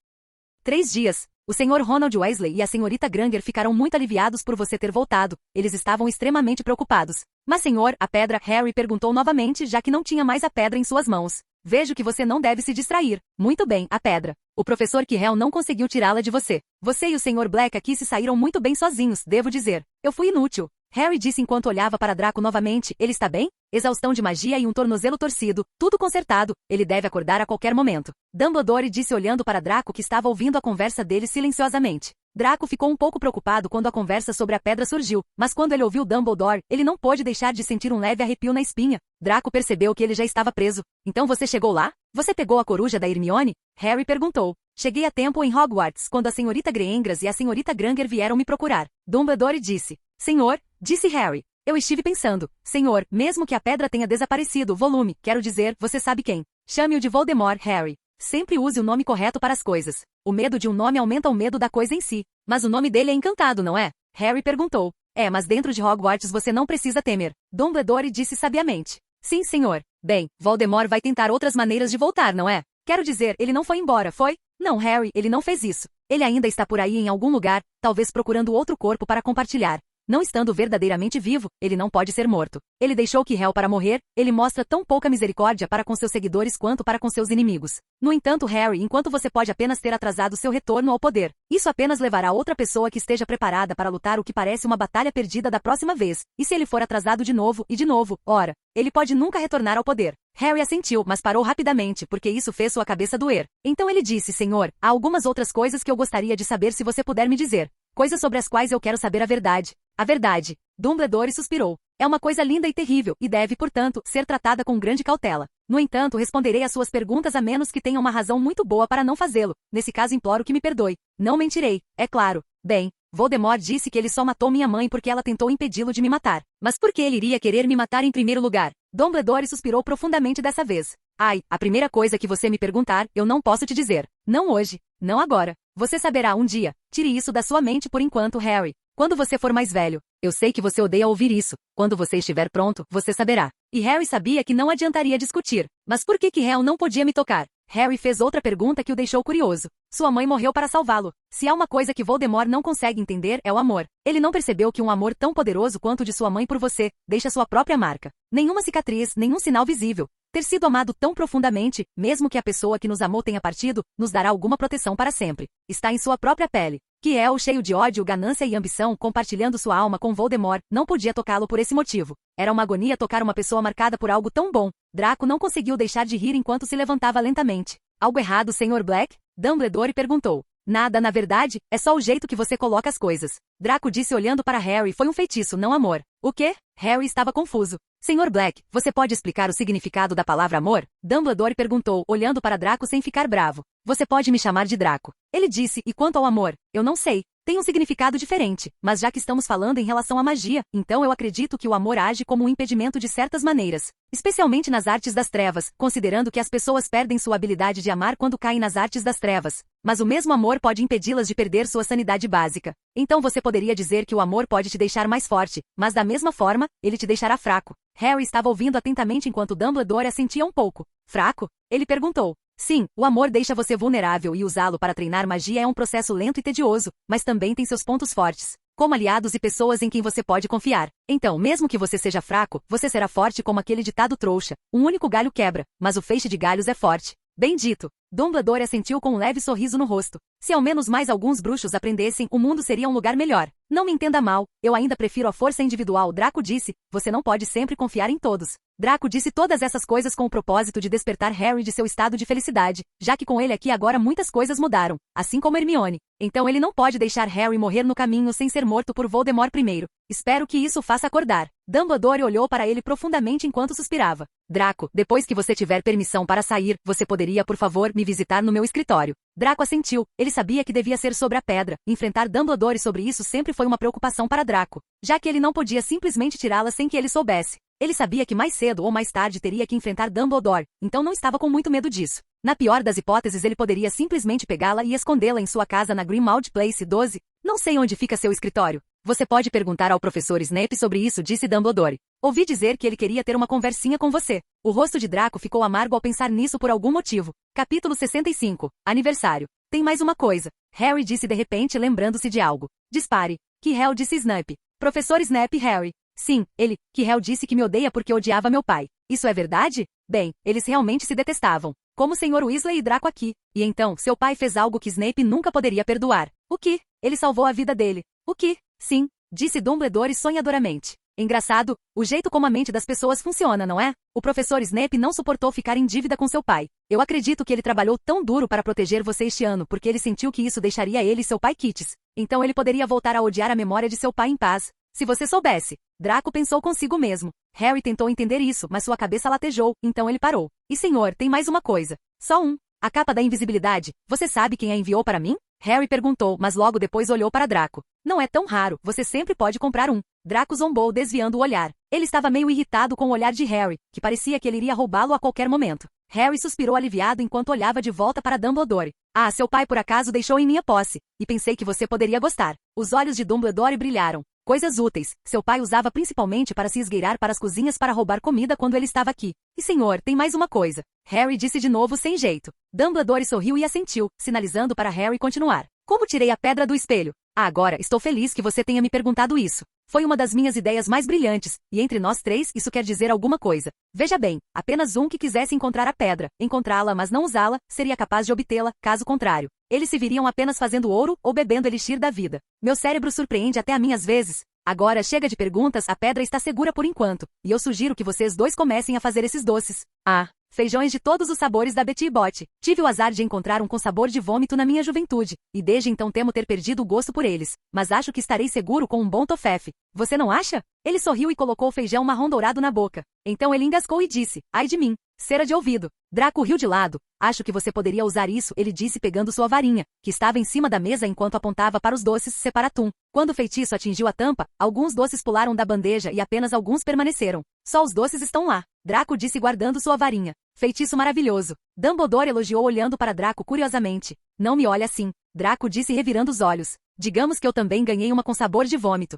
3 dias. O senhor Ronald Weasley e a senhorita Granger ficaram muito aliviados por você ter voltado. Eles estavam extremamente preocupados. Mas senhor, a pedra, Harry perguntou novamente já que não tinha mais a pedra em suas mãos. Vejo que você não deve se distrair. Muito bem, a pedra. O professor Quirrell não conseguiu tirá-la de você. Você e o senhor Black aqui se saíram muito bem sozinhos, devo dizer. Eu fui inútil. Harry disse enquanto olhava para Draco novamente. Ele está bem? Exaustão de magia e um tornozelo torcido. Tudo consertado. Ele deve acordar a qualquer momento. Dumbledore disse olhando para Draco que estava ouvindo a conversa deles silenciosamente. Draco ficou um pouco preocupado quando a conversa sobre a pedra surgiu, mas quando ele ouviu Dumbledore, ele não pôde deixar de sentir um leve arrepio na espinha. Draco percebeu que ele já estava preso. Então você chegou lá? Você pegou a coruja da Hermione? Harry perguntou. Cheguei a tempo em Hogwarts quando a senhorita Greengrass e a senhorita Granger vieram me procurar. Dumbledore disse. Senhor, disse Harry. Eu estive pensando. Senhor, mesmo que a pedra tenha desaparecido, volume, quero dizer, você sabe quem. Chame-o de Voldemort, Harry. Sempre use o nome correto para as coisas. O medo de um nome aumenta o medo da coisa em si. Mas o nome dele é encantado, não é? Harry perguntou. É, mas dentro de Hogwarts você não precisa temer. Dumbledore disse sabiamente. Sim, senhor. Bem, Voldemort vai tentar outras maneiras de voltar, não é? Quero dizer, ele não foi embora, foi? Não, Harry, ele não fez isso. Ele ainda está por aí em algum lugar, talvez procurando outro corpo para compartilhar. Não estando verdadeiramente vivo, ele não pode ser morto. Ele deixou Quirrell para morrer, ele mostra tão pouca misericórdia para com seus seguidores quanto para com seus inimigos. No entanto, Harry, enquanto você pode apenas ter atrasado seu retorno ao poder, isso apenas levará outra pessoa que esteja preparada para lutar o que parece uma batalha perdida da próxima vez. E se ele for atrasado de novo, e de novo, ora, ele pode nunca retornar ao poder. Harry assentiu, mas parou rapidamente, porque isso fez sua cabeça doer. Então ele disse, senhor, há algumas outras coisas que eu gostaria de saber se você puder me dizer. Coisas sobre as quais eu quero saber a verdade. A verdade. Dumbledore suspirou. É uma coisa linda e terrível, e deve, portanto, ser tratada com grande cautela. No entanto, responderei às suas perguntas a menos que tenha uma razão muito boa para não fazê-lo. Nesse caso imploro que me perdoe. Não mentirei, é claro. Bem, Voldemort disse que ele só matou minha mãe porque ela tentou impedi-lo de me matar. Mas por que ele iria querer me matar em primeiro lugar? Dumbledore suspirou profundamente dessa vez. Ai, a primeira coisa que você me perguntar, eu não posso te dizer. Não hoje, não agora. Você saberá um dia. Tire isso da sua mente por enquanto, Harry. Quando você for mais velho. Eu sei que você odeia ouvir isso. Quando você estiver pronto, você saberá. E Harry sabia que não adiantaria discutir. Mas por que Hal não podia me tocar? Harry fez outra pergunta que o deixou curioso. Sua mãe morreu para salvá-lo. Se há uma coisa que Voldemort não consegue entender é o amor. Ele não percebeu que um amor tão poderoso quanto o de sua mãe por você, deixa sua própria marca. Nenhuma cicatriz, nenhum sinal visível. Ter sido amado tão profundamente, mesmo que a pessoa que nos amou tenha partido, nos dará alguma proteção para sempre. Está em sua própria pele. Hal, cheio de ódio, ganância e ambição, compartilhando sua alma com Voldemort, não podia tocá-lo por esse motivo. Era uma agonia tocar uma pessoa marcada por algo tão bom. Draco não conseguiu deixar de rir enquanto se levantava lentamente. Algo errado, Sr. Black? Dumbledore perguntou. Nada, na verdade, é só o jeito que você coloca as coisas. Draco disse olhando para Harry, foi um feitiço, não amor. O quê? Harry estava confuso. Sr. Black, você pode explicar o significado da palavra amor? Dumbledore perguntou, olhando para Draco sem ficar bravo. Você pode me chamar de Draco. Ele disse, e quanto ao amor? Eu não sei. Tem um significado diferente, mas já que estamos falando em relação à magia, então eu acredito que o amor age como um impedimento de certas maneiras. Especialmente nas artes das trevas, considerando que as pessoas perdem sua habilidade de amar quando caem nas artes das trevas. Mas o mesmo amor pode impedi-las de perder sua sanidade básica. Então você poderia dizer que o amor pode te deixar mais forte, mas da mesma forma, ele te deixará fraco. Harry estava ouvindo atentamente enquanto Dumbledore assentia um pouco. Fraco? Ele perguntou. Sim, o amor deixa você vulnerável e usá-lo para treinar magia é um processo lento e tedioso, mas também tem seus pontos fortes, como aliados e pessoas em quem você pode confiar. Então, mesmo que você seja fraco, você será forte como aquele ditado trouxa. Um único galho quebra, mas o feixe de galhos é forte. Bem dito. Dumbledore assentiu com um leve sorriso no rosto. Se ao menos mais alguns bruxos aprendessem, o mundo seria um lugar melhor. Não me entenda mal, eu ainda prefiro a força individual, Draco disse. Você não pode sempre confiar em todos. Draco disse todas essas coisas com o propósito de despertar Harry de seu estado de felicidade, já que com ele aqui agora muitas coisas mudaram, assim como Hermione. Então ele não pode deixar Harry morrer no caminho sem ser morto por Voldemort primeiro. Espero que isso o faça acordar. Dumbledore olhou para ele profundamente enquanto suspirava. Draco, depois que você tiver permissão para sair, você poderia, por favor, me visitar no meu escritório. Draco assentiu. Ele sabia que devia ser sobre a pedra. Enfrentar Dumbledore sobre isso sempre foi uma preocupação para Draco, já que ele não podia simplesmente tirá-la sem que ele soubesse. Ele sabia que mais cedo ou mais tarde teria que enfrentar Dumbledore, então não estava com muito medo disso. Na pior das hipóteses, ele poderia simplesmente pegá-la e escondê-la em sua casa na Grimmauld Place 12. Não sei onde fica seu escritório. Você pode perguntar ao professor Snape sobre isso, disse Dumbledore. Ouvi dizer que ele queria ter uma conversinha com você. O rosto de Draco ficou amargo ao pensar nisso por algum motivo. Capítulo 65. Aniversário. Tem mais uma coisa. Harry disse de repente, lembrando-se de algo. Dispare. Hal disse Snape. Professor Snape, Harry. Sim, ele, Hal disse que me odeia porque odiava meu pai. Isso é verdade? Bem, eles realmente se detestavam. Como o Sr. Weasley e Draco aqui. E então, seu pai fez algo que Snape nunca poderia perdoar. O que? Ele salvou a vida dele. O que? Sim, disse Dumbledore sonhadoramente. Engraçado, o jeito como a mente das pessoas funciona, não é? O professor Snape não suportou ficar em dívida com seu pai. Eu acredito que ele trabalhou tão duro para proteger você este ano porque ele sentiu que isso deixaria ele e seu pai quites. Então ele poderia voltar a odiar a memória de seu pai em paz. Se você soubesse. Draco pensou consigo mesmo. Harry tentou entender isso, mas sua cabeça latejou, então ele parou. E senhor, tem mais uma coisa. Só um. A capa da invisibilidade. Você sabe quem a enviou para mim? Harry perguntou, mas logo depois olhou para Draco. Não é tão raro, você sempre pode comprar um. Draco zombou desviando o olhar. Ele estava meio irritado com o olhar de Harry, que parecia que ele iria roubá-lo a qualquer momento. Harry suspirou aliviado enquanto olhava de volta para Dumbledore. Ah, seu pai por acaso deixou em minha posse, e pensei que você poderia gostar. Os olhos de Dumbledore brilharam. Coisas úteis. Seu pai usava principalmente para se esgueirar para as cozinhas para roubar comida quando ele estava aqui. E senhor, tem mais uma coisa. Harry disse de novo sem jeito. Dumbledore sorriu e assentiu, sinalizando para Harry continuar. Como tirei a pedra do espelho? Ah, agora, estou feliz que você tenha me perguntado isso. Foi uma das minhas ideias mais brilhantes, e entre nós três isso quer dizer alguma coisa. Veja bem, apenas um que quisesse encontrar a pedra, encontrá-la mas não usá-la, seria capaz de obtê-la, caso contrário. Eles se viriam apenas fazendo ouro ou bebendo elixir da vida. Meu cérebro surpreende até a mim às vezes. Agora chega de perguntas, a pedra está segura por enquanto, e eu sugiro que vocês dois comecem a fazer esses doces. Ah, feijões de todos os sabores da Betty Bot. Tive o azar de encontrar um com sabor de vômito na minha juventude, e desde então temo ter perdido o gosto por eles, mas acho que estarei seguro com um bom tofefe. Você não acha? Ele sorriu e colocou o feijão marrom dourado na boca. Então ele engasgou e disse, ai de mim, cera de ouvido. Draco riu de lado. Acho que você poderia usar isso, ele disse pegando sua varinha, que estava em cima da mesa enquanto apontava para os doces separatum. Quando o feitiço atingiu a tampa, alguns doces pularam da bandeja e apenas alguns permaneceram. Só os doces estão lá, Draco disse guardando sua varinha. Feitiço maravilhoso. Dumbledore elogiou olhando para Draco curiosamente. Não me olhe assim, Draco disse revirando os olhos. Digamos que eu também ganhei uma com sabor de vômito.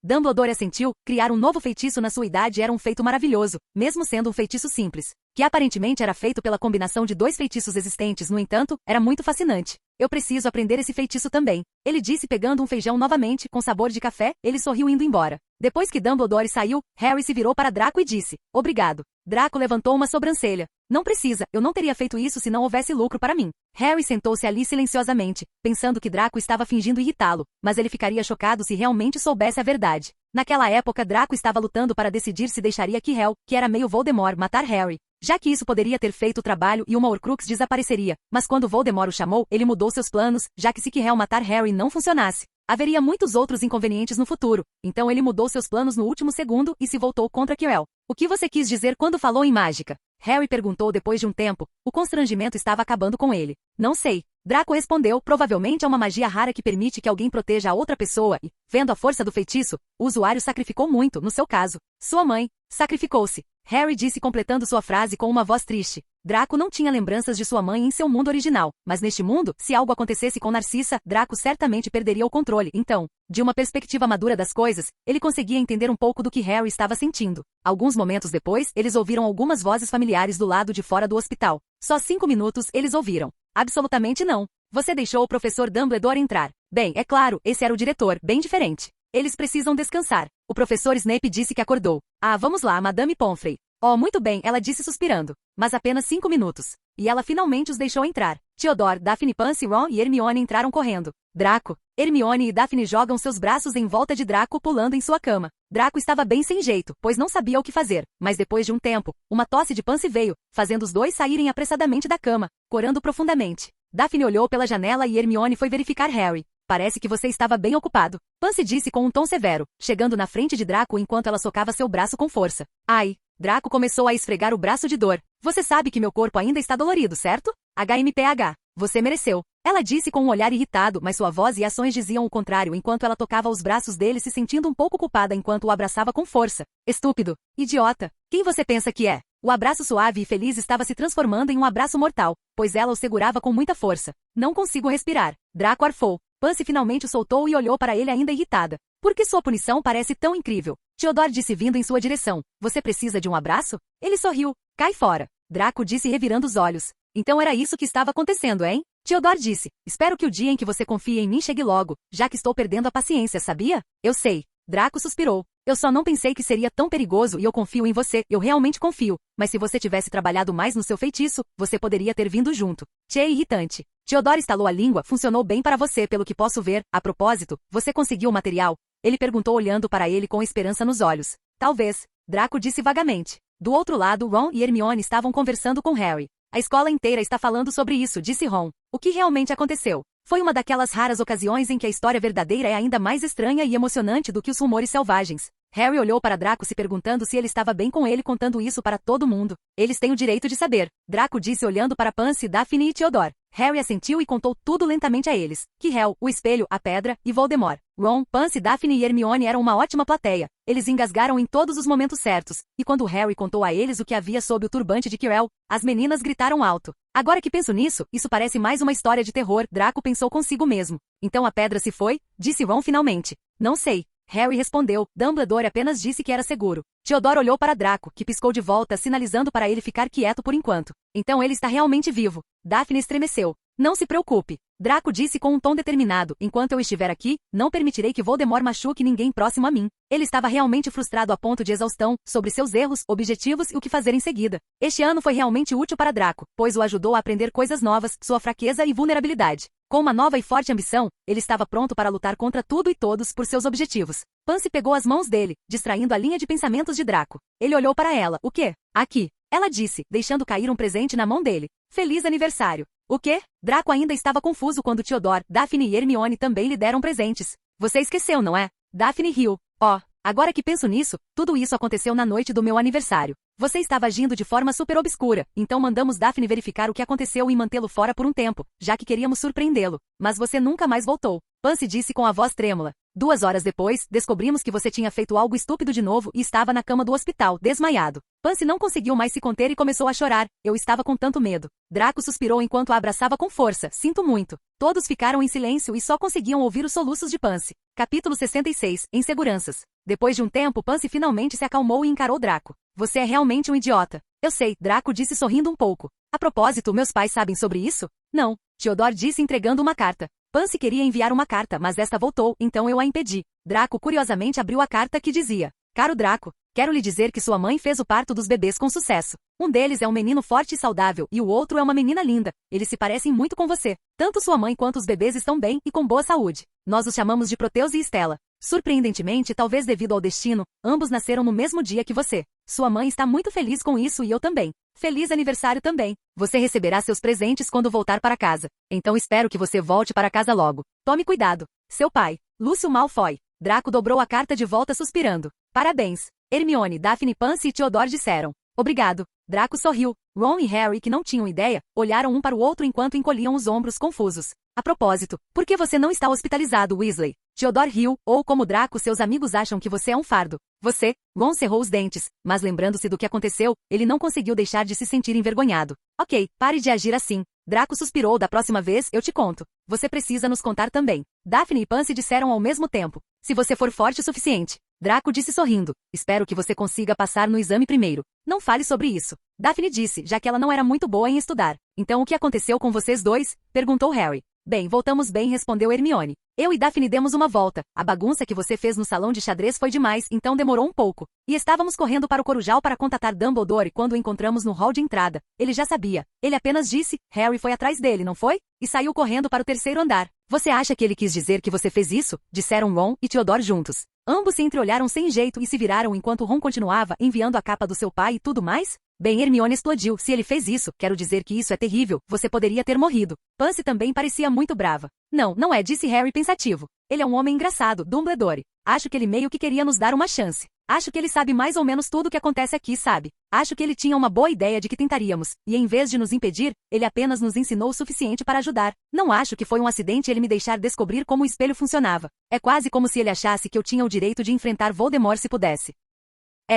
Dumbledore assentiu, criar um novo feitiço na sua idade era um feito maravilhoso, mesmo sendo um feitiço simples, que aparentemente era feito pela combinação de dois feitiços existentes, no entanto, era muito fascinante. Eu preciso aprender esse feitiço também, ele disse pegando um feijão novamente, com sabor de café, ele sorriu indo embora. Depois que Dumbledore saiu, Harry se virou para Draco e disse, obrigado. Draco levantou uma sobrancelha. Não precisa, eu não teria feito isso se não houvesse lucro para mim. Harry sentou-se ali silenciosamente, pensando que Draco estava fingindo irritá-lo, mas ele ficaria chocado se realmente soubesse a verdade. Naquela época Draco estava lutando para decidir se deixaria Quirrell, que era meio Voldemort, matar Harry, já que isso poderia ter feito o trabalho e uma Horcrux desapareceria, mas quando Voldemort o chamou, ele mudou seus planos, já que se Quirrell matar Harry não funcionasse, haveria muitos outros inconvenientes no futuro, então ele mudou seus planos no último segundo e se voltou contra Quirrell. O que você quis dizer quando falou em mágica? Harry perguntou depois de um tempo, o constrangimento estava acabando com ele. Não sei. Draco respondeu, provavelmente é uma magia rara que permite que alguém proteja a outra pessoa e, vendo a força do feitiço, o usuário sacrificou muito, no seu caso. Sua mãe sacrificou-se. Harry disse completando sua frase com uma voz triste. Draco não tinha lembranças de sua mãe em seu mundo original, mas neste mundo, se algo acontecesse com Narcissa, Draco certamente perderia o controle. Então, de uma perspectiva madura das coisas, ele conseguia entender um pouco do que Harry estava sentindo. Alguns momentos depois, eles ouviram algumas vozes familiares do lado de fora do hospital. Só 5 minutos eles ouviram. Absolutamente não. Você deixou o professor Dumbledore entrar. Bem, é claro, esse era o diretor, bem diferente. Eles precisam descansar. O professor Snape disse que acordou. Ah, vamos lá, Madame Pomfrey. Oh, muito bem, ela disse suspirando. Mas apenas 5 minutos. E ela finalmente os deixou entrar. Theodore, Daphne, Pansy, Ron e Hermione entraram correndo. Draco. Hermione e Daphne jogam seus braços em volta de Draco pulando em sua cama. Draco estava bem sem jeito, pois não sabia o que fazer. Mas depois de um tempo, uma tosse de Pansy veio, fazendo os dois saírem apressadamente da cama, corando profundamente. Daphne olhou pela janela e Hermione foi verificar Harry. Parece que você estava bem ocupado. Pansy disse com um tom severo, chegando na frente de Draco enquanto ela socava seu braço com força. Ai! Draco começou a esfregar o braço de dor. Você sabe que meu corpo ainda está dolorido, certo? HMPH. Você mereceu. Ela disse com um olhar irritado, mas sua voz e ações diziam o contrário enquanto ela tocava os braços dele se sentindo um pouco culpada enquanto o abraçava com força. Estúpido. Idiota. Quem você pensa que é? O abraço suave e feliz estava se transformando em um abraço mortal, pois ela o segurava com muita força. Não consigo respirar. Draco arfou. Pansy finalmente o soltou e olhou para ele ainda irritada. Por que sua punição parece tão incrível? Theodore disse vindo em sua direção. Você precisa de um abraço? Ele sorriu. Cai fora. Draco disse revirando os olhos. Então era isso que estava acontecendo, hein? Theodore disse. Espero que o dia em que você confie em mim chegue logo, já que estou perdendo a paciência, sabia? Eu sei. Draco suspirou. Eu só não pensei que seria tão perigoso e eu confio em você, eu realmente confio. Mas se você tivesse trabalhado mais no seu feitiço, você poderia ter vindo junto. Tchê, irritante. Theodore estalou a língua, funcionou bem para você pelo que posso ver. A propósito, você conseguiu o material? Ele perguntou olhando para ele com esperança nos olhos. Talvez. Draco disse vagamente. Do outro lado, Ron e Hermione estavam conversando com Harry. A escola inteira está falando sobre isso, disse Ron. O que realmente aconteceu? Foi uma daquelas raras ocasiões em que a história verdadeira é ainda mais estranha e emocionante do que os rumores selvagens. Harry olhou para Draco se perguntando se ele estava bem com ele contando isso para todo mundo. Eles têm o direito de saber. Draco disse olhando para Pansy, Daphne e Theodore. Harry assentiu e contou tudo lentamente a eles. Quirrell, o espelho, a pedra e Voldemort. Ron, Pansy, Daphne e Hermione eram uma ótima plateia. Eles engasgaram em todos os momentos certos. E quando Harry contou a eles o que havia sob o turbante de Quirrell, as meninas gritaram alto. Agora que penso nisso, isso parece mais uma história de terror, Draco pensou consigo mesmo. Então a pedra se foi? Disse Ron finalmente. Não sei. Harry respondeu. Dumbledore apenas disse que era seguro. Theodore olhou para Draco, que piscou de volta, sinalizando para ele ficar quieto por enquanto. Então ele está realmente vivo. Daphne estremeceu. Não se preocupe. Draco disse com um tom determinado. Enquanto eu estiver aqui, não permitirei que Voldemort machuque ninguém próximo a mim. Ele estava realmente frustrado a ponto de exaustão, sobre seus erros, objetivos e o que fazer em seguida. Este ano foi realmente útil para Draco, pois o ajudou a aprender coisas novas, sua fraqueza e vulnerabilidade. Com uma nova e forte ambição, ele estava pronto para lutar contra tudo e todos por seus objetivos. Pansy pegou as mãos dele, distraindo a linha de pensamentos de Draco. Ele olhou para ela. O quê? Aqui. Ela disse, deixando cair um presente na mão dele. Feliz aniversário. O quê? Draco ainda estava confuso quando Theodore, Daphne e Hermione também lhe deram presentes. Você esqueceu, não é? Daphne riu. Oh, Agora que penso nisso, tudo isso aconteceu na noite do meu aniversário. Você estava agindo de forma super obscura, então mandamos Daphne verificar o que aconteceu e mantê-lo fora por um tempo, já que queríamos surpreendê-lo. Mas você nunca mais voltou. Pansy disse com a voz trêmula. 2 horas depois, descobrimos que você tinha feito algo estúpido de novo e estava na cama do hospital, desmaiado. Pansy não conseguiu mais se conter e começou a chorar. Eu estava com tanto medo. Draco suspirou enquanto a abraçava com força. Sinto muito. Todos ficaram em silêncio e só conseguiam ouvir os soluços de Pansy. Capítulo 66. Inseguranças. Depois de um tempo, Pansy finalmente se acalmou e encarou Draco. Você é realmente um idiota. Eu sei, Draco disse sorrindo um pouco. A propósito, meus pais sabem sobre isso? Não. Theodore disse entregando uma carta. Pansy queria enviar uma carta, mas esta voltou, então eu a impedi. Draco curiosamente abriu a carta que dizia: Caro Draco, quero lhe dizer que sua mãe fez o parto dos bebês com sucesso. Um deles é um menino forte e saudável, e o outro é uma menina linda. Eles se parecem muito com você. Tanto sua mãe quanto os bebês estão bem e com boa saúde. Nós os chamamos de Proteus e Stella. Surpreendentemente, talvez devido ao destino, ambos nasceram no mesmo dia que você. Sua mãe está muito feliz com isso e eu também. Feliz aniversário também. Você receberá seus presentes quando voltar para casa. Então espero que você volte para casa logo. Tome cuidado. Seu pai, Lúcio Malfoy. Draco dobrou a carta de volta suspirando. Parabéns. Hermione, Daphne, Pansy e Theodore disseram. Obrigado. Draco sorriu. Ron e Harry, que não tinham ideia, olharam um para o outro enquanto encolhiam os ombros confusos. A propósito, por que você não está hospitalizado, Weasley? Theodore riu, ou como Draco, seus amigos acham que você é um fardo. Você, Ron cerrou os dentes, mas lembrando-se do que aconteceu, ele não conseguiu deixar de se sentir envergonhado. Ok, pare de agir assim. Draco suspirou. Da próxima vez, eu te conto. Você precisa nos contar também. Daphne e Pansy disseram ao mesmo tempo. Se você for forte o suficiente. Draco disse sorrindo. Espero que você consiga passar no exame primeiro. Não fale sobre isso. Daphne disse, já que ela não era muito boa em estudar. Então o que aconteceu com vocês dois? Perguntou Harry. Bem, voltamos bem, respondeu Hermione. Eu e Daphne demos uma volta. A bagunça que você fez no salão de xadrez foi demais, então demorou um pouco. E estávamos correndo para o Corujal para contatar Dumbledore quando o encontramos no hall de entrada. Ele já sabia. Ele apenas disse, Harry foi atrás dele, não foi? E saiu correndo para o 3º andar. Você acha que ele quis dizer que você fez isso? Disseram Ron e Theodore juntos. Ambos se entreolharam sem jeito e se viraram enquanto Ron continuava enviando a capa do seu pai e tudo mais? Bem, Hermione explodiu. Se ele fez isso, quero dizer que isso é terrível. Você poderia ter morrido. Pansy também parecia muito brava. Não é, disse Harry pensativo. Ele é um homem engraçado, Dumbledore. Acho que ele meio que queria nos dar uma chance. Acho que ele sabe mais ou menos tudo o que acontece aqui, sabe? Acho que ele tinha uma boa ideia de que tentaríamos, e em vez de nos impedir, ele apenas nos ensinou o suficiente para ajudar. Não acho que foi um acidente ele me deixar descobrir como o espelho funcionava. É quase como se ele achasse que eu tinha o direito de enfrentar Voldemort se pudesse.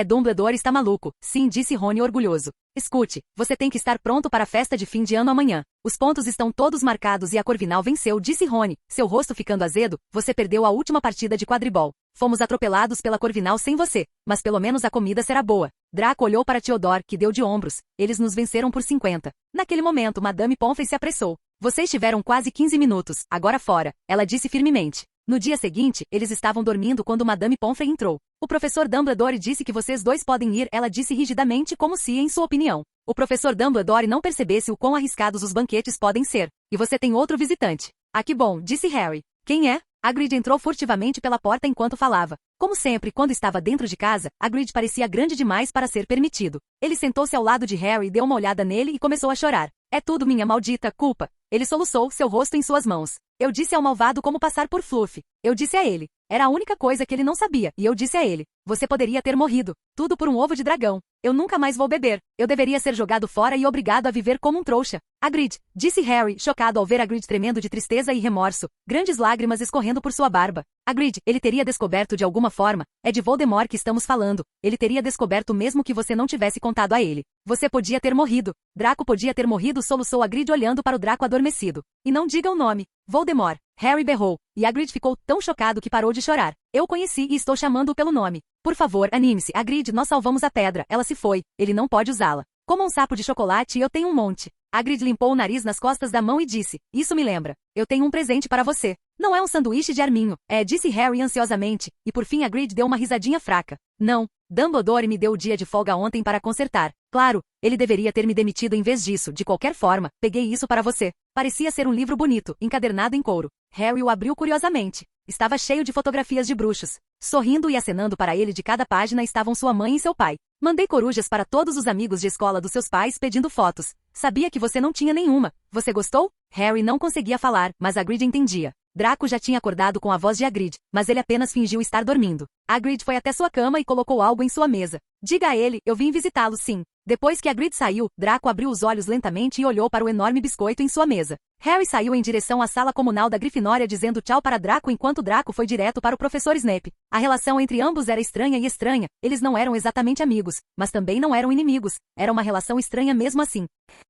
Dumbledore está maluco, sim, disse Rony orgulhoso. Escute, você tem que estar pronto para a festa de fim de ano amanhã. Os pontos estão todos marcados e a Corvinal venceu, disse Rony, seu rosto ficando azedo. Você perdeu a última partida de quadribol. Fomos atropelados pela Corvinal sem você, mas pelo menos a comida será boa. Draco olhou para Theodore, que deu de ombros. Eles nos venceram por 50. Naquele momento, Madame Pomfrey se apressou. Vocês tiveram quase 15 minutos, agora fora, ela disse firmemente. No dia seguinte, eles estavam dormindo quando Madame Pomfrey entrou. O professor Dumbledore disse que vocês dois podem ir, ela disse rigidamente como se, em sua opinião, o professor Dumbledore não percebesse o quão arriscados os banquetes podem ser. E você tem outro visitante. Ah, que bom, disse Harry. Quem é? Hagrid entrou furtivamente pela porta enquanto falava. Como sempre, quando estava dentro de casa, Hagrid parecia grande demais para ser permitido. Ele sentou-se ao lado de Harry, deu uma olhada nele e começou a chorar. É tudo minha maldita culpa. Ele soluçou, seu rosto em suas mãos. Eu disse ao malvado como passar por Fluff. Eu disse a ele. Era a única coisa que ele não sabia, e eu disse a ele. Você poderia ter morrido. Tudo por um ovo de dragão. Eu nunca mais vou beber. Eu deveria ser jogado fora e obrigado a viver como um trouxa. Hagrid, disse Harry, chocado ao ver Hagrid tremendo de tristeza e remorso, grandes lágrimas escorrendo por sua barba. Hagrid, ele teria descoberto de alguma forma. É de Voldemort que estamos falando. Ele teria descoberto mesmo que você não tivesse contado a ele. Você podia ter morrido. Draco podia ter morrido, soluçou Hagrid olhando para o Draco adormecido. E não diga o nome. Voldemort. Harry berrou, e Hagrid ficou tão chocado que parou de chorar. Eu o conheci e estou chamando-o pelo nome. Por favor, anime-se, Hagrid, nós salvamos a pedra, ela se foi, ele não pode usá-la. Como um sapo de chocolate eu tenho um monte. Hagrid limpou o nariz nas costas da mão e disse, isso me lembra, eu tenho um presente para você. Não é um sanduíche de arminho, disse Harry ansiosamente, e por fim Hagrid deu uma risadinha fraca. Não, Dumbledore me deu o dia de folga ontem para consertar. Claro, ele deveria ter me demitido em vez disso, de qualquer forma, peguei isso para você. Parecia ser um livro bonito, encadernado em couro. Harry o abriu curiosamente. Estava cheio de fotografias de bruxos. Sorrindo e acenando para ele de cada página estavam sua mãe e seu pai. Mandei corujas para todos os amigos de escola dos seus pais pedindo fotos. Sabia que você não tinha nenhuma. Você gostou? Harry não conseguia falar, mas Hagrid entendia. Draco já tinha acordado com a voz de Hagrid, mas ele apenas fingiu estar dormindo. Hagrid foi até sua cama e colocou algo em sua mesa. Diga a ele, eu vim visitá-lo sim. Depois que Hagrid saiu, Draco abriu os olhos lentamente e olhou para o enorme biscoito em sua mesa. Harry saiu em direção à sala comunal da Grifinória dizendo tchau para Draco enquanto Draco foi direto para o professor Snape. A relação entre ambos era estranha e estranha, eles não eram exatamente amigos, mas também não eram inimigos, era uma relação estranha mesmo assim.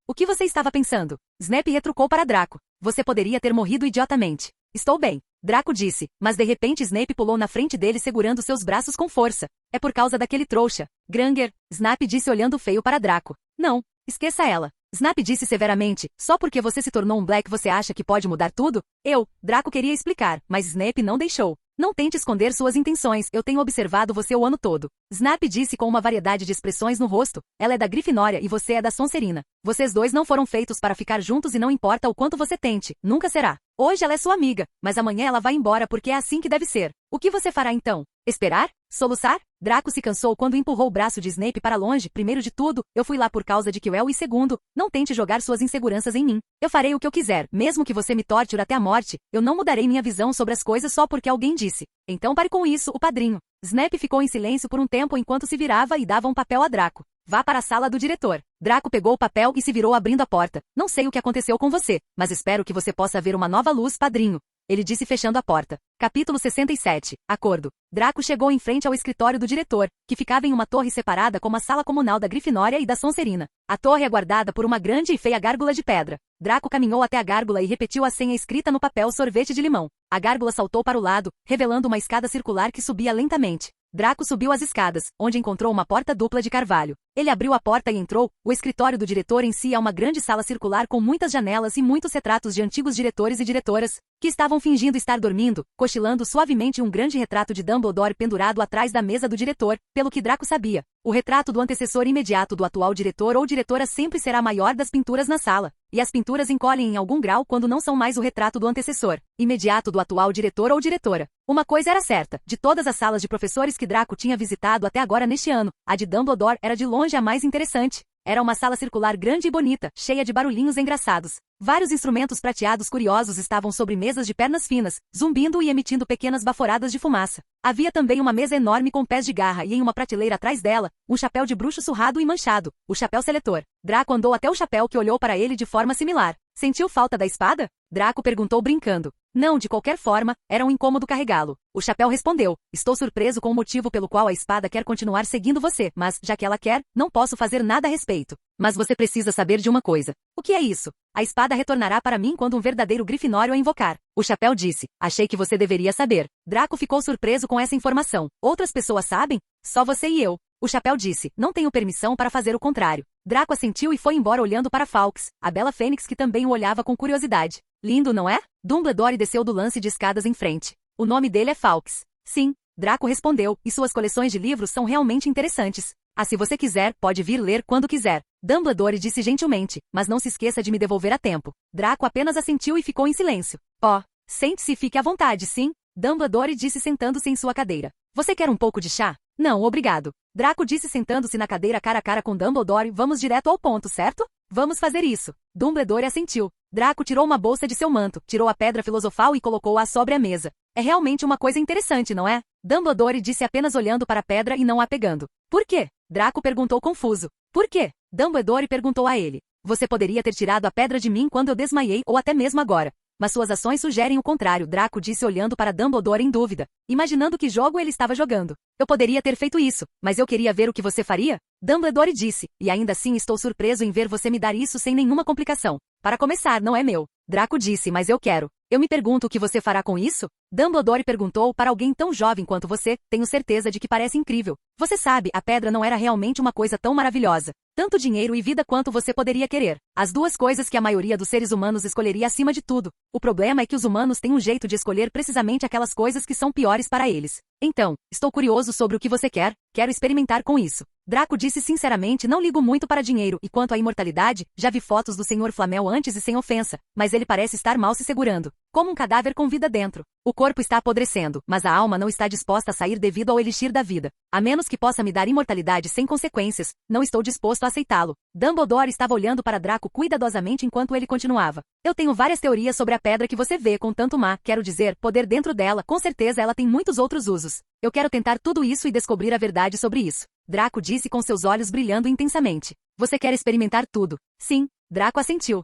O que você estava pensando? Snape retrucou para Draco. Você poderia ter morrido idiotamente. Estou bem, Draco disse, mas de repente Snape pulou na frente dele segurando seus braços com força. É por causa daquele trouxa. Granger, Snape disse olhando feio para Draco. Não, esqueça ela. Snape disse severamente, só porque você se tornou um Black você acha que pode mudar tudo? Draco queria explicar, mas Snape não deixou. Não tente esconder suas intenções, eu tenho observado você o ano todo. Snape disse com uma variedade de expressões no rosto, ela é da Grifinória e você é da Sonserina. Vocês dois não foram feitos para ficar juntos e não importa o quanto você tente, nunca será. Hoje ela é sua amiga, mas amanhã ela vai embora porque é assim que deve ser. O que você fará então? Esperar? Soluçar? Draco se cansou quando empurrou o braço de Snape para longe. Primeiro de tudo, eu fui lá por causa de Quirrell e segundo, não tente jogar suas inseguranças em mim. Eu farei o que eu quiser, mesmo que você me torture até a morte, eu não mudarei minha visão sobre as coisas só porque alguém disse. Então pare com isso, o padrinho. Snape ficou em silêncio por um tempo enquanto se virava e dava um papel a Draco. Vá para a sala do diretor. Draco pegou o papel e se virou abrindo a porta. Não sei o que aconteceu com você, mas espero que você possa ver uma nova luz, padrinho. Ele disse fechando a porta. Capítulo 67. Acordo. Draco chegou em frente ao escritório do diretor, que ficava em uma torre separada como a sala comunal da Grifinória e da Sonserina. A torre é guardada por uma grande e feia gárgula de pedra. Draco caminhou até a gárgula e repetiu a senha escrita no papel sorvete de limão. A gárgula saltou para o lado, revelando uma escada circular que subia lentamente. Draco subiu as escadas, onde encontrou uma porta dupla de carvalho. Ele abriu a porta e entrou. O escritório do diretor em si é uma grande sala circular com muitas janelas e muitos retratos de antigos diretores e diretoras, que estavam fingindo estar dormindo, cochilando suavemente um grande retrato de Dumbledore pendurado atrás da mesa do diretor, pelo que Draco sabia. O retrato do antecessor imediato do atual diretor ou diretora sempre será a maior das pinturas na sala, e as pinturas encolhem em algum grau quando não são mais o retrato do antecessor imediato do atual diretor ou diretora. Uma coisa era certa, de todas as salas de professores que Draco tinha visitado até agora neste ano, a de Dumbledore era de longe a mais interessante. Era uma sala circular grande e bonita, cheia de barulhinhos engraçados. Vários instrumentos prateados curiosos estavam sobre mesas de pernas finas, zumbindo e emitindo pequenas baforadas de fumaça. Havia também uma mesa enorme com pés de garra e em uma prateleira atrás dela, um chapéu de bruxo surrado e manchado, o chapéu seletor. Draco andou até o chapéu que olhou para ele de forma similar. Sentiu falta da espada? Draco perguntou brincando. Não, de qualquer forma, era um incômodo carregá-lo. O chapéu respondeu, estou surpreso com o motivo pelo qual a espada quer continuar seguindo você, mas, já que ela quer, não posso fazer nada a respeito. Mas você precisa saber de uma coisa. O que é isso? A espada retornará para mim quando um verdadeiro grifinório a invocar. O chapéu disse, achei que você deveria saber. Draco ficou surpreso com essa informação. Outras pessoas sabem? Só você e eu. O chapéu disse, não tenho permissão para fazer o contrário. Draco assentiu e foi embora olhando para Fawkes, a bela fênix que também o olhava com curiosidade. Lindo, não é? Dumbledore desceu do lance de escadas em frente. O nome dele é Fawkes. Sim, Draco respondeu, e suas coleções de livros são realmente interessantes. Ah, se você quiser, pode vir ler quando quiser. Dumbledore disse gentilmente, mas não se esqueça de me devolver a tempo. Draco apenas assentiu e ficou em silêncio. Oh, sente-se e fique à vontade, sim? Dumbledore disse sentando-se em sua cadeira. Você quer um pouco de chá? Não, obrigado. Draco disse sentando-se na cadeira cara a cara com Dumbledore, vamos direto ao ponto, certo? Vamos fazer isso. Dumbledore assentiu. Draco tirou uma bolsa de seu manto, tirou a pedra filosofal e colocou-a sobre a mesa. É realmente uma coisa interessante, não é? Dumbledore disse apenas olhando para a pedra e não a pegando. Por quê? Draco perguntou confuso. Por quê? Dumbledore perguntou a ele. Você poderia ter tirado a pedra de mim quando eu desmaiei ou até mesmo agora. Mas suas ações sugerem o contrário, Draco disse olhando para Dumbledore em dúvida, imaginando que jogo ele estava jogando. Eu poderia ter feito isso, mas eu queria ver o que você faria? Dumbledore disse, e ainda assim estou surpreso em ver você me dar isso sem nenhuma complicação. Para começar, não é meu. Draco disse, mas eu quero. Eu me pergunto o que você fará com isso? Dumbledore perguntou para alguém tão jovem quanto você, tenho certeza de que parece incrível. Você sabe, a pedra não era realmente uma coisa tão maravilhosa. Tanto dinheiro e vida quanto você poderia querer. As duas coisas que a maioria dos seres humanos escolheria acima de tudo. O problema é que os humanos têm um jeito de escolher precisamente aquelas coisas que são piores para eles. Então, estou curioso sobre o que você quer, quero experimentar com isso. Draco disse sinceramente: não ligo muito para dinheiro, e quanto à imortalidade, já vi fotos do Sr. Flamel antes e sem ofensa, mas ele parece estar mal se segurando, como um cadáver com vida dentro. O corpo está apodrecendo, mas a alma não está disposta a sair devido ao elixir da vida. A menos que possa me dar imortalidade sem consequências, não estou disposto a aceitá-lo. Dumbledore estava olhando para Draco cuidadosamente enquanto ele continuava. Eu tenho várias teorias sobre a pedra que você vê com tanto má, quero dizer, poder dentro dela, com certeza ela tem muitos outros usos. Eu quero tentar tudo isso e descobrir a verdade sobre isso. Draco disse com seus olhos brilhando intensamente. Você quer experimentar tudo? Sim, Draco assentiu.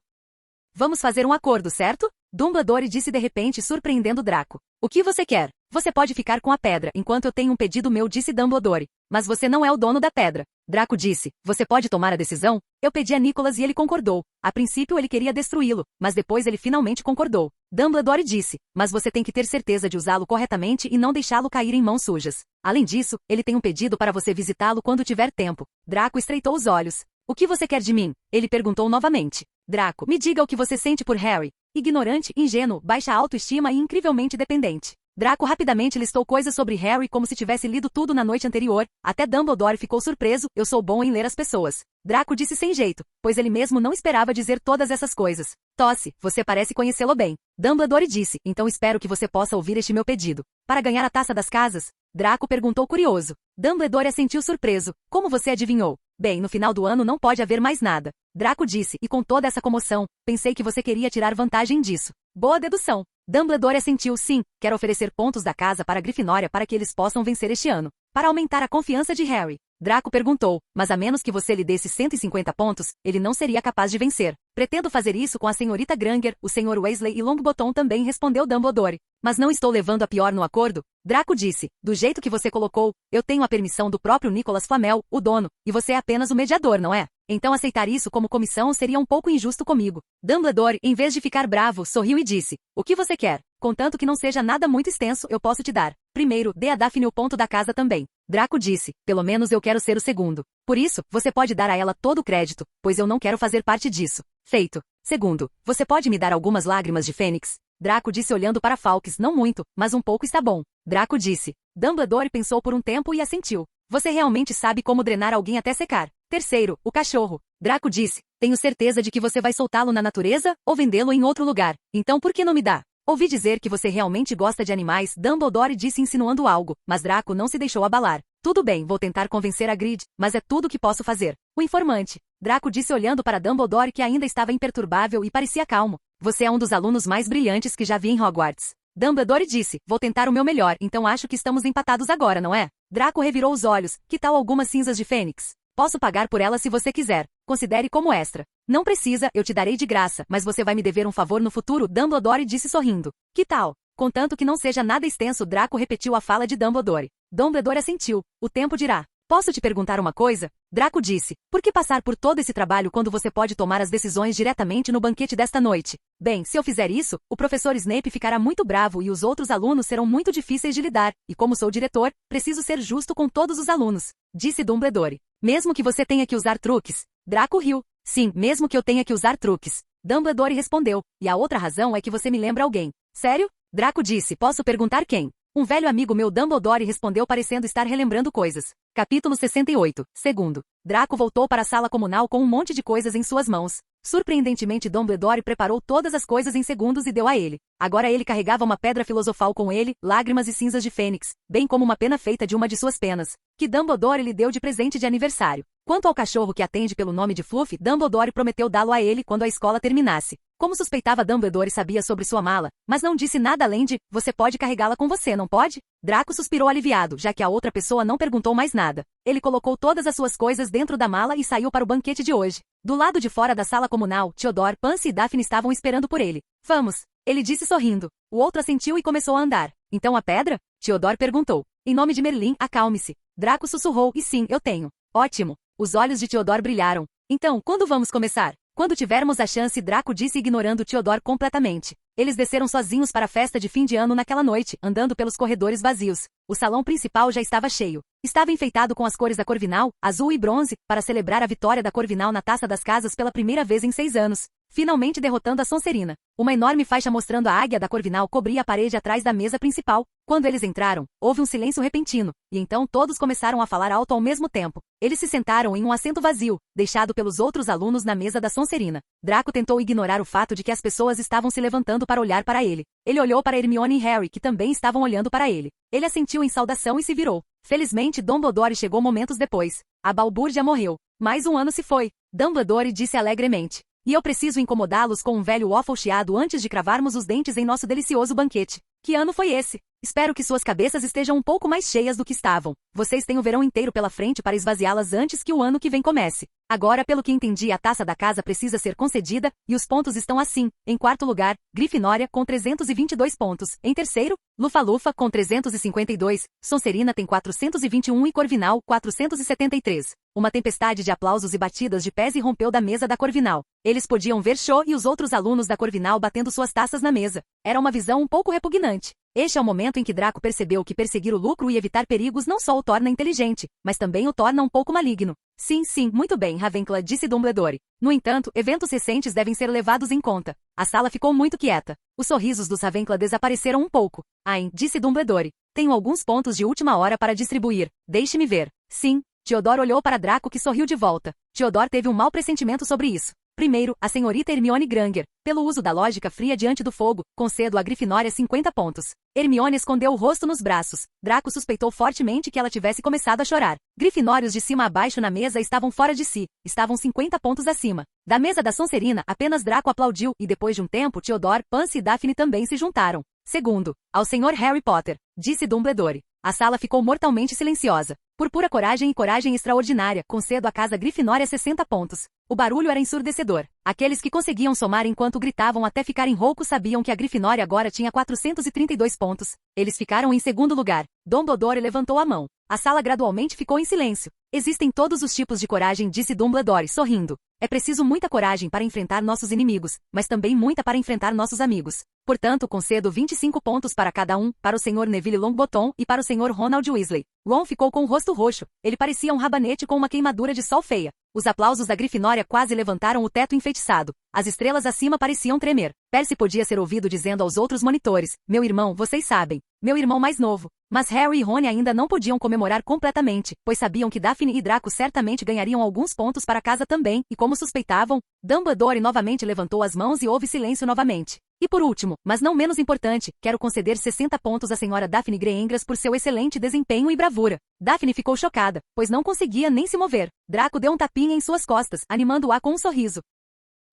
Vamos fazer um acordo, certo? Dumbledore disse de repente, surpreendendo Draco. O que você quer? Você pode ficar com a pedra, enquanto eu tenho um pedido meu, disse Dumbledore. Mas você não é o dono da pedra. Draco disse. Você pode tomar a decisão? Eu pedi a Nicholas e ele concordou. A princípio ele queria destruí-lo, mas depois ele finalmente concordou. Dumbledore disse. Mas você tem que ter certeza de usá-lo corretamente e não deixá-lo cair em mãos sujas. Além disso, ele tem um pedido para você visitá-lo quando tiver tempo. Draco estreitou os olhos. O que você quer de mim? Ele perguntou novamente. Draco, me diga o que você sente por Harry. Ignorante, ingênuo, baixa autoestima e incrivelmente dependente. Draco rapidamente listou coisas sobre Harry como se tivesse lido tudo na noite anterior, até Dumbledore ficou surpreso. Eu sou bom em ler as pessoas. Draco disse sem jeito, pois ele mesmo não esperava dizer todas essas coisas. Tosse, você parece conhecê-lo bem. Dumbledore disse, então espero que você possa ouvir este meu pedido. Para ganhar a Taça das Casas? Draco perguntou curioso. Dumbledore assentiu surpreso. Como você adivinhou? Bem, no final do ano não pode haver mais nada. Draco disse, e com toda essa comoção, pensei que você queria tirar vantagem disso. Boa dedução. Dumbledore assentiu, sim, quero oferecer pontos da casa para a Grifinória para que eles possam vencer este ano. Para aumentar a confiança de Harry. Draco perguntou, mas a menos que você lhe desse 150 pontos, ele não seria capaz de vencer. Pretendo fazer isso com a senhorita Granger, o Sr. Weasley e Longbottom também, respondeu Dumbledore. Mas não estou levando a pior no acordo? Draco disse, do jeito que você colocou, eu tenho a permissão do próprio Nicholas Flamel, o dono, e você é apenas o mediador, não é? Então aceitar isso como comissão seria um pouco injusto comigo. Dumbledore, em vez de ficar bravo, sorriu e disse, o que você quer? Contanto que não seja nada muito extenso, eu posso te dar. Primeiro, dê a Daphne o ponto da casa também. Draco disse, pelo menos eu quero ser o segundo. Por isso, você pode dar a ela todo o crédito, pois eu não quero fazer parte disso. Feito. Segundo, você pode me dar algumas lágrimas de fênix? Draco disse olhando para Fawkes, não muito, mas um pouco está bom. Draco disse. Dumbledore pensou por um tempo e assentiu. Você realmente sabe como drenar alguém até secar. Terceiro, o cachorro. Draco disse, tenho certeza de que você vai soltá-lo na natureza, ou vendê-lo em outro lugar. Então por que não me dá? Ouvi dizer que você realmente gosta de animais, Dumbledore disse insinuando algo, mas Draco não se deixou abalar. Tudo bem, vou tentar convencer a Grid, mas é tudo o que posso fazer. O informante. Draco disse olhando para Dumbledore que ainda estava imperturbável e parecia calmo. Você é um dos alunos mais brilhantes que já vi em Hogwarts. Dumbledore disse, vou tentar o meu melhor, então acho que estamos empatados agora, não é? Draco revirou os olhos, que tal algumas cinzas de fênix? Posso pagar por elas se você quiser. Considere como extra. Não precisa, eu te darei de graça, mas você vai me dever um favor no futuro, Dumbledore disse sorrindo. Que tal? Contanto que não seja nada extenso, Draco repetiu a fala de Dumbledore. Dumbledore assentiu. O tempo dirá. Posso te perguntar uma coisa? Draco disse. Por que passar por todo esse trabalho quando você pode tomar as decisões diretamente no banquete desta noite? Bem, se eu fizer isso, o professor Snape ficará muito bravo e os outros alunos serão muito difíceis de lidar, e como sou diretor, preciso ser justo com todos os alunos, disse Dumbledore. Mesmo que você tenha que usar truques. Draco riu. Sim, mesmo que eu tenha que usar truques. Dumbledore respondeu. E a outra razão é que você me lembra alguém. Sério? Draco disse. Posso perguntar quem? Um velho amigo meu, Dumbledore respondeu parecendo estar relembrando coisas. Capítulo 68. Segundo. Draco voltou para a sala comunal com um monte de coisas em suas mãos. Surpreendentemente, Dumbledore preparou todas as coisas em segundos e deu a ele. Agora ele carregava uma pedra filosofal com ele, lágrimas e cinzas de fênix, bem como uma pena feita de uma de suas penas, que Dumbledore lhe deu de presente de aniversário. Quanto ao cachorro que atende pelo nome de Fluffy, Dumbledore prometeu dá-lo a ele quando a escola terminasse. Como suspeitava, Dumbledore sabia sobre sua mala, mas não disse nada além de, você pode carregá-la com você, não pode? Draco suspirou aliviado, já que a outra pessoa não perguntou mais nada. Ele colocou todas as suas coisas dentro da mala e saiu para o banquete de hoje. Do lado de fora da sala comunal, Theodore, Pansy e Daphne estavam esperando por ele. Vamos, ele disse sorrindo. O outro assentiu e começou a andar. Então a pedra? Theodore perguntou. Em nome de Merlin, acalme-se. Draco sussurrou, e sim, eu tenho. Ótimo. Os olhos de Theodore brilharam. Então, quando vamos começar? Quando tivermos a chance, Draco disse ignorando Theodore completamente. Eles desceram sozinhos para a festa de fim de ano naquela noite, andando pelos corredores vazios. O salão principal já estava cheio. Estava enfeitado com as cores da Corvinal, azul e bronze, para celebrar a vitória da Corvinal na Taça das Casas pela primeira vez em 6 anos. Finalmente derrotando a Sonserina. Uma enorme faixa mostrando a águia da Corvinal cobria a parede atrás da mesa principal. Quando eles entraram, houve um silêncio repentino, e então todos começaram a falar alto ao mesmo tempo. Eles se sentaram em um assento vazio, deixado pelos outros alunos na mesa da Sonserina. Draco tentou ignorar o fato de que as pessoas estavam se levantando para olhar para ele. Ele olhou para Hermione e Harry, que também estavam olhando para ele. Ele assentiu em saudação e se virou. Felizmente, Dumbledore chegou momentos depois. A balbúrdia morreu. Mais um ano se foi. Dumbledore disse alegremente. E eu preciso incomodá-los com um velho waffle chiado antes de cravarmos os dentes em nosso delicioso banquete. Que ano foi esse? Espero que suas cabeças estejam um pouco mais cheias do que estavam. Vocês têm o verão inteiro pela frente para esvaziá-las antes que o ano que vem comece. Agora, pelo que entendi, a taça da casa precisa ser concedida, e os pontos estão assim. Em quarto lugar, Grifinória, com 322 pontos. Em terceiro, Lufa-Lufa, com 352. Sonserina tem 421 e Corvinal, 473. Uma tempestade de aplausos e batidas de pés irrompeu da mesa da Corvinal. Eles podiam ver Cho e os outros alunos da Corvinal batendo suas taças na mesa. Era uma visão um pouco repugnante. Este é o momento em que Draco percebeu que perseguir o lucro e evitar perigos não só o torna inteligente, mas também o torna um pouco maligno. Sim, muito bem, Ravenclaw, disse Dumbledore. No entanto, eventos recentes devem ser levados em conta. A sala ficou muito quieta. Os sorrisos dos Ravenclaw desapareceram um pouco. Ain, disse Dumbledore. Tenho alguns pontos de última hora para distribuir. Deixe-me ver. Sim. Theodore olhou para Draco, que sorriu de volta. Theodore teve um mau pressentimento sobre isso. Primeiro, a senhorita Hermione Granger. Pelo uso da lógica fria diante do fogo, concedo à Grifinória 50 pontos. Hermione escondeu o rosto nos braços. Draco suspeitou fortemente que ela tivesse começado a chorar. Grifinórios de cima a baixo na mesa estavam fora de si. Estavam 50 pontos acima. Da mesa da Sonserina, apenas Draco aplaudiu e depois de um tempo Theodore, Pansy e Daphne também se juntaram. Segundo, ao Sr. Harry Potter, disse Dumbledore. A sala ficou mortalmente silenciosa. Por pura coragem e coragem extraordinária, concedo à casa Grifinória 60 pontos. O barulho era ensurdecedor. Aqueles que conseguiam somar enquanto gritavam até ficarem roucos sabiam que a Grifinória agora tinha 432 pontos. Eles ficaram em segundo lugar. Dumbledore levantou a mão. A sala gradualmente ficou em silêncio. Existem todos os tipos de coragem, disse Dumbledore, sorrindo. É preciso muita coragem para enfrentar nossos inimigos, mas também muita para enfrentar nossos amigos. Portanto, concedo 25 pontos para cada um, para o Sr. Neville Longbottom e para o Sr. Ronald Weasley. Ron ficou com o rosto roxo. Ele parecia um rabanete com uma queimadura de sol feia. Os aplausos da Grifinória quase levantaram o teto enfeitiçado. As estrelas acima pareciam tremer. Percy podia ser ouvido dizendo aos outros monitores: meu irmão, vocês sabem. Meu irmão mais novo. Mas Harry e Rony ainda não podiam comemorar completamente, pois sabiam que Daphne e Draco certamente ganhariam alguns pontos para casa também, e como suspeitavam, Dumbledore novamente levantou as mãos e houve silêncio novamente. E por último, mas não menos importante, quero conceder 60 pontos à senhora Daphne Greyengras por seu excelente desempenho e bravura. Daphne ficou chocada, pois não conseguia nem se mover. Draco deu um tapinha em suas costas, animando-a com um sorriso.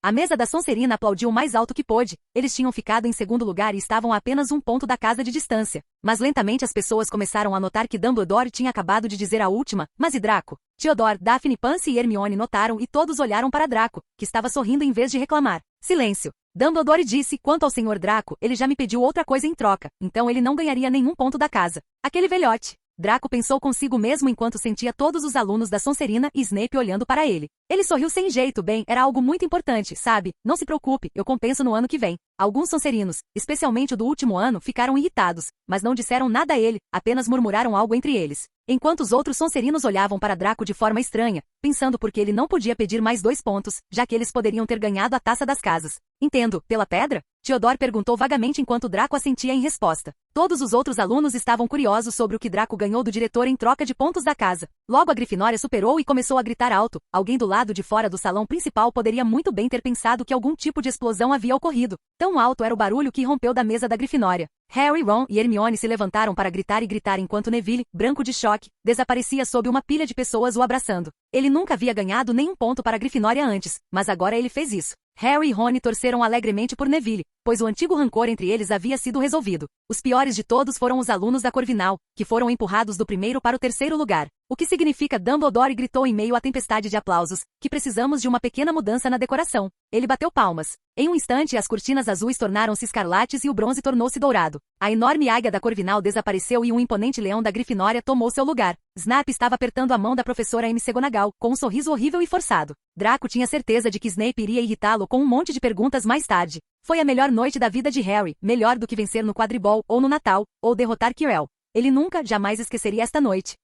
A mesa da Sonserina aplaudiu o mais alto que pôde. Eles tinham ficado em segundo lugar e estavam a apenas um ponto da casa de distância. Mas lentamente as pessoas começaram a notar que Dumbledore tinha acabado de dizer a última, mas e Draco? Theodore, Daphne, Pansy e Hermione notaram e todos olharam para Draco, que estava sorrindo em vez de reclamar. Silêncio. Dumbledore disse: quanto ao Sr. Draco, ele já me pediu outra coisa em troca, então ele não ganharia nenhum ponto da casa. Aquele velhote. Draco pensou consigo mesmo enquanto sentia todos os alunos da Sonserina e Snape olhando para ele. Ele sorriu sem jeito. Bem, era algo muito importante, sabe? Não se preocupe, eu compenso no ano que vem. Alguns Sonserinos, especialmente o do último ano, ficaram irritados, mas não disseram nada a ele, apenas murmuraram algo entre eles. Enquanto os outros Sonserinos olhavam para Draco de forma estranha, pensando por que ele não podia pedir mais 2 pontos, já que eles poderiam ter ganhado a taça das casas. Entendo, pela pedra? Theodore perguntou vagamente enquanto Draco assentia em resposta. Todos os outros alunos estavam curiosos sobre o que Draco ganhou do diretor em troca de pontos da casa. Logo a Grifinória superou e começou a gritar alto. Alguém do lado de fora do salão principal poderia muito bem ter pensado que algum tipo de explosão havia ocorrido. Tão alto era o barulho que irrompeu da mesa da Grifinória. Harry, Ron e Hermione se levantaram para gritar e gritar enquanto Neville, branco de choque, desaparecia sob uma pilha de pessoas o abraçando. Ele nunca havia ganhado nenhum ponto para a Grifinória antes, mas agora ele fez isso. Harry e Rony torceram alegremente por Neville, pois o antigo rancor entre eles havia sido resolvido. Os piores de todos foram os alunos da Corvinal, que foram empurrados do primeiro para o terceiro lugar. O que significa? Dumbledore gritou em meio à tempestade de aplausos, que precisamos de uma pequena mudança na decoração. Ele bateu palmas. Em um instante as cortinas azuis tornaram-se escarlates e o bronze tornou-se dourado. A enorme águia da Corvinal desapareceu e um imponente leão da Grifinória tomou seu lugar. Snape estava apertando a mão da professora McGonagall, com um sorriso horrível e forçado. Draco tinha certeza de que Snape iria irritá-lo com um monte de perguntas mais tarde. Foi a melhor noite da vida de Harry, melhor do que vencer no quadribol, ou no Natal, ou derrotar Quirrell. Ele nunca, jamais esqueceria esta noite.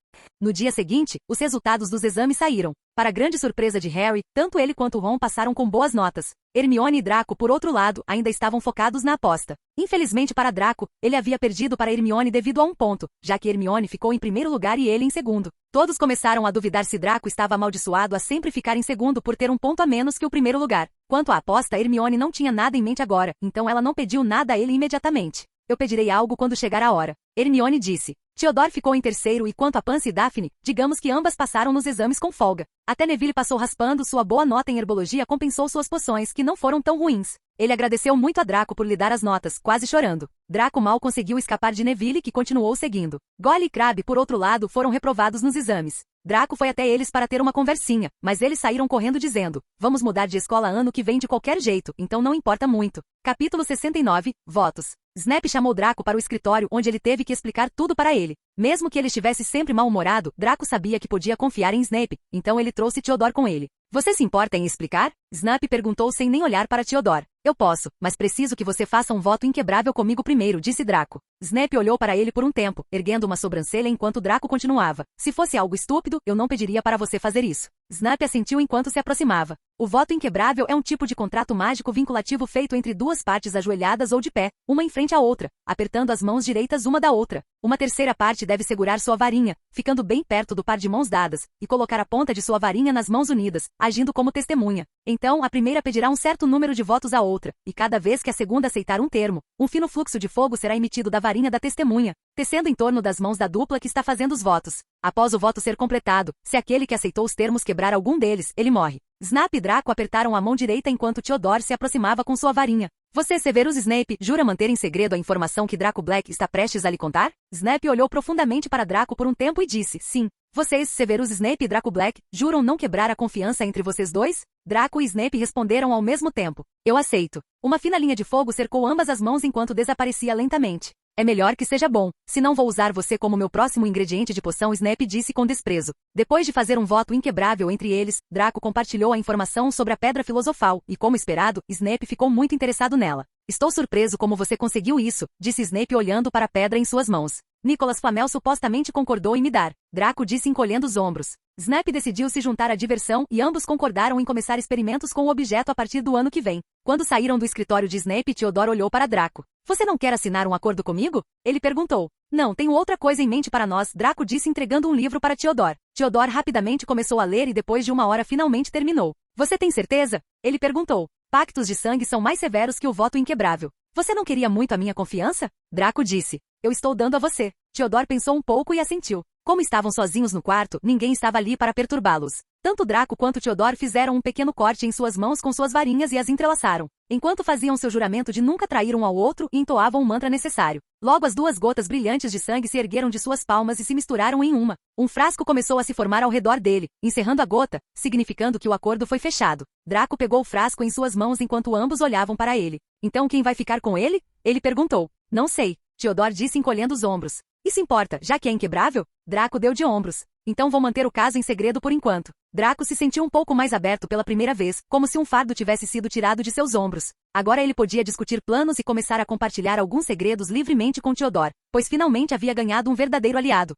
No dia seguinte, os resultados dos exames saíram. Para grande surpresa de Harry, tanto ele quanto Ron passaram com boas notas. Hermione e Draco, por outro lado, ainda estavam focados na aposta. Infelizmente para Draco, ele havia perdido para Hermione devido a um ponto, já que Hermione ficou em primeiro lugar e ele em segundo. Todos começaram a duvidar se Draco estava amaldiçoado a sempre ficar em segundo por ter um ponto a menos que o primeiro lugar. Quanto à aposta, Hermione não tinha nada em mente agora, então ela não pediu nada a ele imediatamente. Eu pedirei algo quando chegar a hora. Hermione disse. Theodore ficou em terceiro e quanto a Pansy e Daphne, digamos que ambas passaram nos exames com folga. Até Neville passou raspando, sua boa nota em herbologia compensou suas poções, que não foram tão ruins. Ele agradeceu muito a Draco por lhe dar as notas, quase chorando. Draco mal conseguiu escapar de Neville, que continuou seguindo. Goyle e Crabbe, por outro lado, foram reprovados nos exames. Draco foi até eles para ter uma conversinha, mas eles saíram correndo dizendo, vamos mudar de escola ano que vem de qualquer jeito, então não importa muito. Capítulo 69, Votos. Snape chamou Draco para o escritório onde ele teve que explicar tudo para ele. Mesmo que ele estivesse sempre mal-humorado, Draco sabia que podia confiar em Snape, então ele trouxe Theodore com ele. Você se importa em explicar? Snape perguntou sem nem olhar para Theodore. Eu posso, mas preciso que você faça um voto inquebrável comigo primeiro, disse Draco. Snape olhou para ele por um tempo, erguendo uma sobrancelha enquanto Draco continuava. Se fosse algo estúpido, eu não pediria para você fazer isso. Snape assentiu enquanto se aproximava. O voto inquebrável é um tipo de contrato mágico vinculativo feito entre duas partes ajoelhadas ou de pé, uma em frente à outra, apertando as mãos direitas uma da outra. Uma terceira parte deve segurar sua varinha, ficando bem perto do par de mãos dadas, e colocar a ponta de sua varinha nas mãos unidas, agindo como testemunha. Então, a primeira pedirá um certo número de votos à outra, e cada vez que a segunda aceitar um termo, um fino fluxo de fogo será emitido da varinha da testemunha, tecendo em torno das mãos da dupla que está fazendo os votos. Após o voto ser completado, se aquele que aceitou os termos quebrar algum deles, ele morre. Snape e Draco apertaram a mão direita enquanto Theodore se aproximava com sua varinha. Você, Severus Snape, jura manter em segredo a informação que Draco Black está prestes a lhe contar? Snape olhou profundamente para Draco por um tempo e disse, sim. Vocês, Severus Snape e Draco Black, juram não quebrar a confiança entre vocês dois? Draco e Snape responderam ao mesmo tempo. Eu aceito. Uma fina linha de fogo cercou ambas as mãos enquanto desaparecia lentamente. É melhor que seja bom, senão vou usar você como meu próximo ingrediente de poção, Snape disse com desprezo. Depois de fazer um voto inquebrável entre eles, Draco compartilhou a informação sobre a Pedra Filosofal, e como esperado, Snape ficou muito interessado nela. Estou surpreso como você conseguiu isso, disse Snape olhando para a pedra em suas mãos. Nicholas Flamel supostamente concordou em me dar. Draco disse encolhendo os ombros. Snape decidiu se juntar à diversão e ambos concordaram em começar experimentos com o objeto a partir do ano que vem. Quando saíram do escritório de Snape, Theodore olhou para Draco. Você não quer assinar um acordo comigo? Ele perguntou. Não, tenho outra coisa em mente para nós, Draco disse entregando um livro para Theodore. Theodore rapidamente começou a ler e depois de uma hora finalmente terminou. Você tem certeza? Ele perguntou. Pactos de sangue são mais severos que o voto inquebrável. Você não queria muito a minha confiança? Draco disse. Eu estou dando a você. Theodore pensou um pouco e assentiu. Como estavam sozinhos no quarto, ninguém estava ali para perturbá-los. Tanto Draco quanto Theodore fizeram um pequeno corte em suas mãos com suas varinhas e as entrelaçaram, enquanto faziam seu juramento de nunca trair um ao outro e entoavam o mantra necessário. Logo as duas gotas brilhantes de sangue se ergueram de suas palmas e se misturaram em uma. Um frasco começou a se formar ao redor dele, encerrando a gota, significando que o acordo foi fechado. Draco pegou o frasco em suas mãos enquanto ambos olhavam para ele. Então quem vai ficar com ele? Ele perguntou. Não sei. Theodore disse encolhendo os ombros. Isso importa, já que é inquebrável? Draco deu de ombros. Então vou manter o caso em segredo por enquanto. Draco se sentiu um pouco mais aberto pela primeira vez, como se um fardo tivesse sido tirado de seus ombros. Agora ele podia discutir planos e começar a compartilhar alguns segredos livremente com Theodore, pois finalmente havia ganhado um verdadeiro aliado.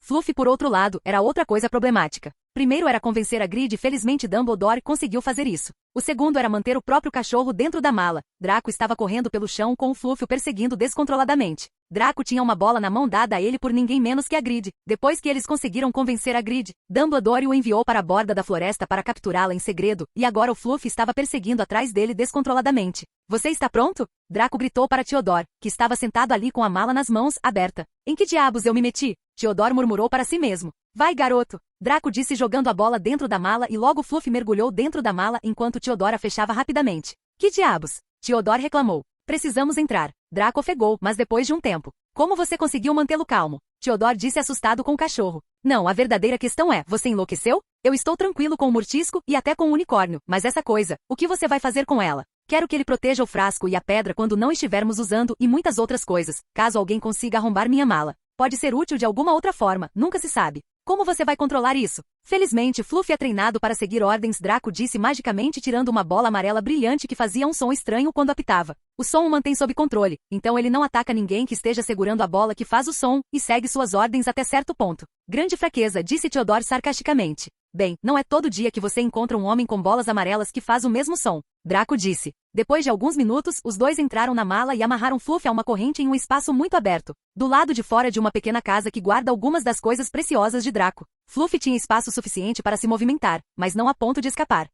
Fluffy, por outro lado, era outra coisa problemática. Primeiro era convencer a Grid e felizmente Dumbledore conseguiu fazer isso. O segundo era manter o próprio cachorro dentro da mala. Draco estava correndo pelo chão com o Fluffy o perseguindo descontroladamente. Draco tinha uma bola na mão dada a ele por ninguém menos que a Grid. Depois que eles conseguiram convencer a Grid, Dumbledore o enviou para a borda da floresta para capturá-la em segredo, e agora o Fluffy estava perseguindo atrás dele descontroladamente. Você está pronto? Draco gritou para Theodore, que estava sentado ali com a mala nas mãos, aberta. Em que diabos eu me meti? Theodore murmurou para si mesmo. Vai, garoto! Draco disse jogando a bola dentro da mala e logo Fluffy mergulhou dentro da mala enquanto Theodore a fechava rapidamente. Que diabos? Theodore reclamou. Precisamos entrar. Draco ofegou, mas depois de um tempo. Como você conseguiu mantê-lo calmo? Theodore disse assustado com o cachorro. Não, a verdadeira questão é, você enlouqueceu? Eu estou tranquilo com o Murtisco e até com o unicórnio, mas essa coisa, o que você vai fazer com ela? Quero que ele proteja o frasco e a pedra quando não estivermos usando e muitas outras coisas, caso alguém consiga arrombar minha mala. Pode ser útil de alguma outra forma, nunca se sabe. Como você vai controlar isso? Felizmente, Fluffy é treinado para seguir ordens, Draco disse magicamente tirando uma bola amarela brilhante que fazia um som estranho quando apitava. O som o mantém sob controle, então ele não ataca ninguém que esteja segurando a bola que faz o som, e segue suas ordens até certo ponto. Grande fraqueza, disse Theodore sarcasticamente. Bem, não é todo dia que você encontra um homem com bolas amarelas que faz o mesmo som. Draco disse. Depois de alguns minutos, os dois entraram na mala e amarraram Fluffy a uma corrente em um espaço muito aberto, do lado de fora de uma pequena casa que guarda algumas das coisas preciosas de Draco. Fluffy tinha espaço suficiente para se movimentar, mas não a ponto de escapar.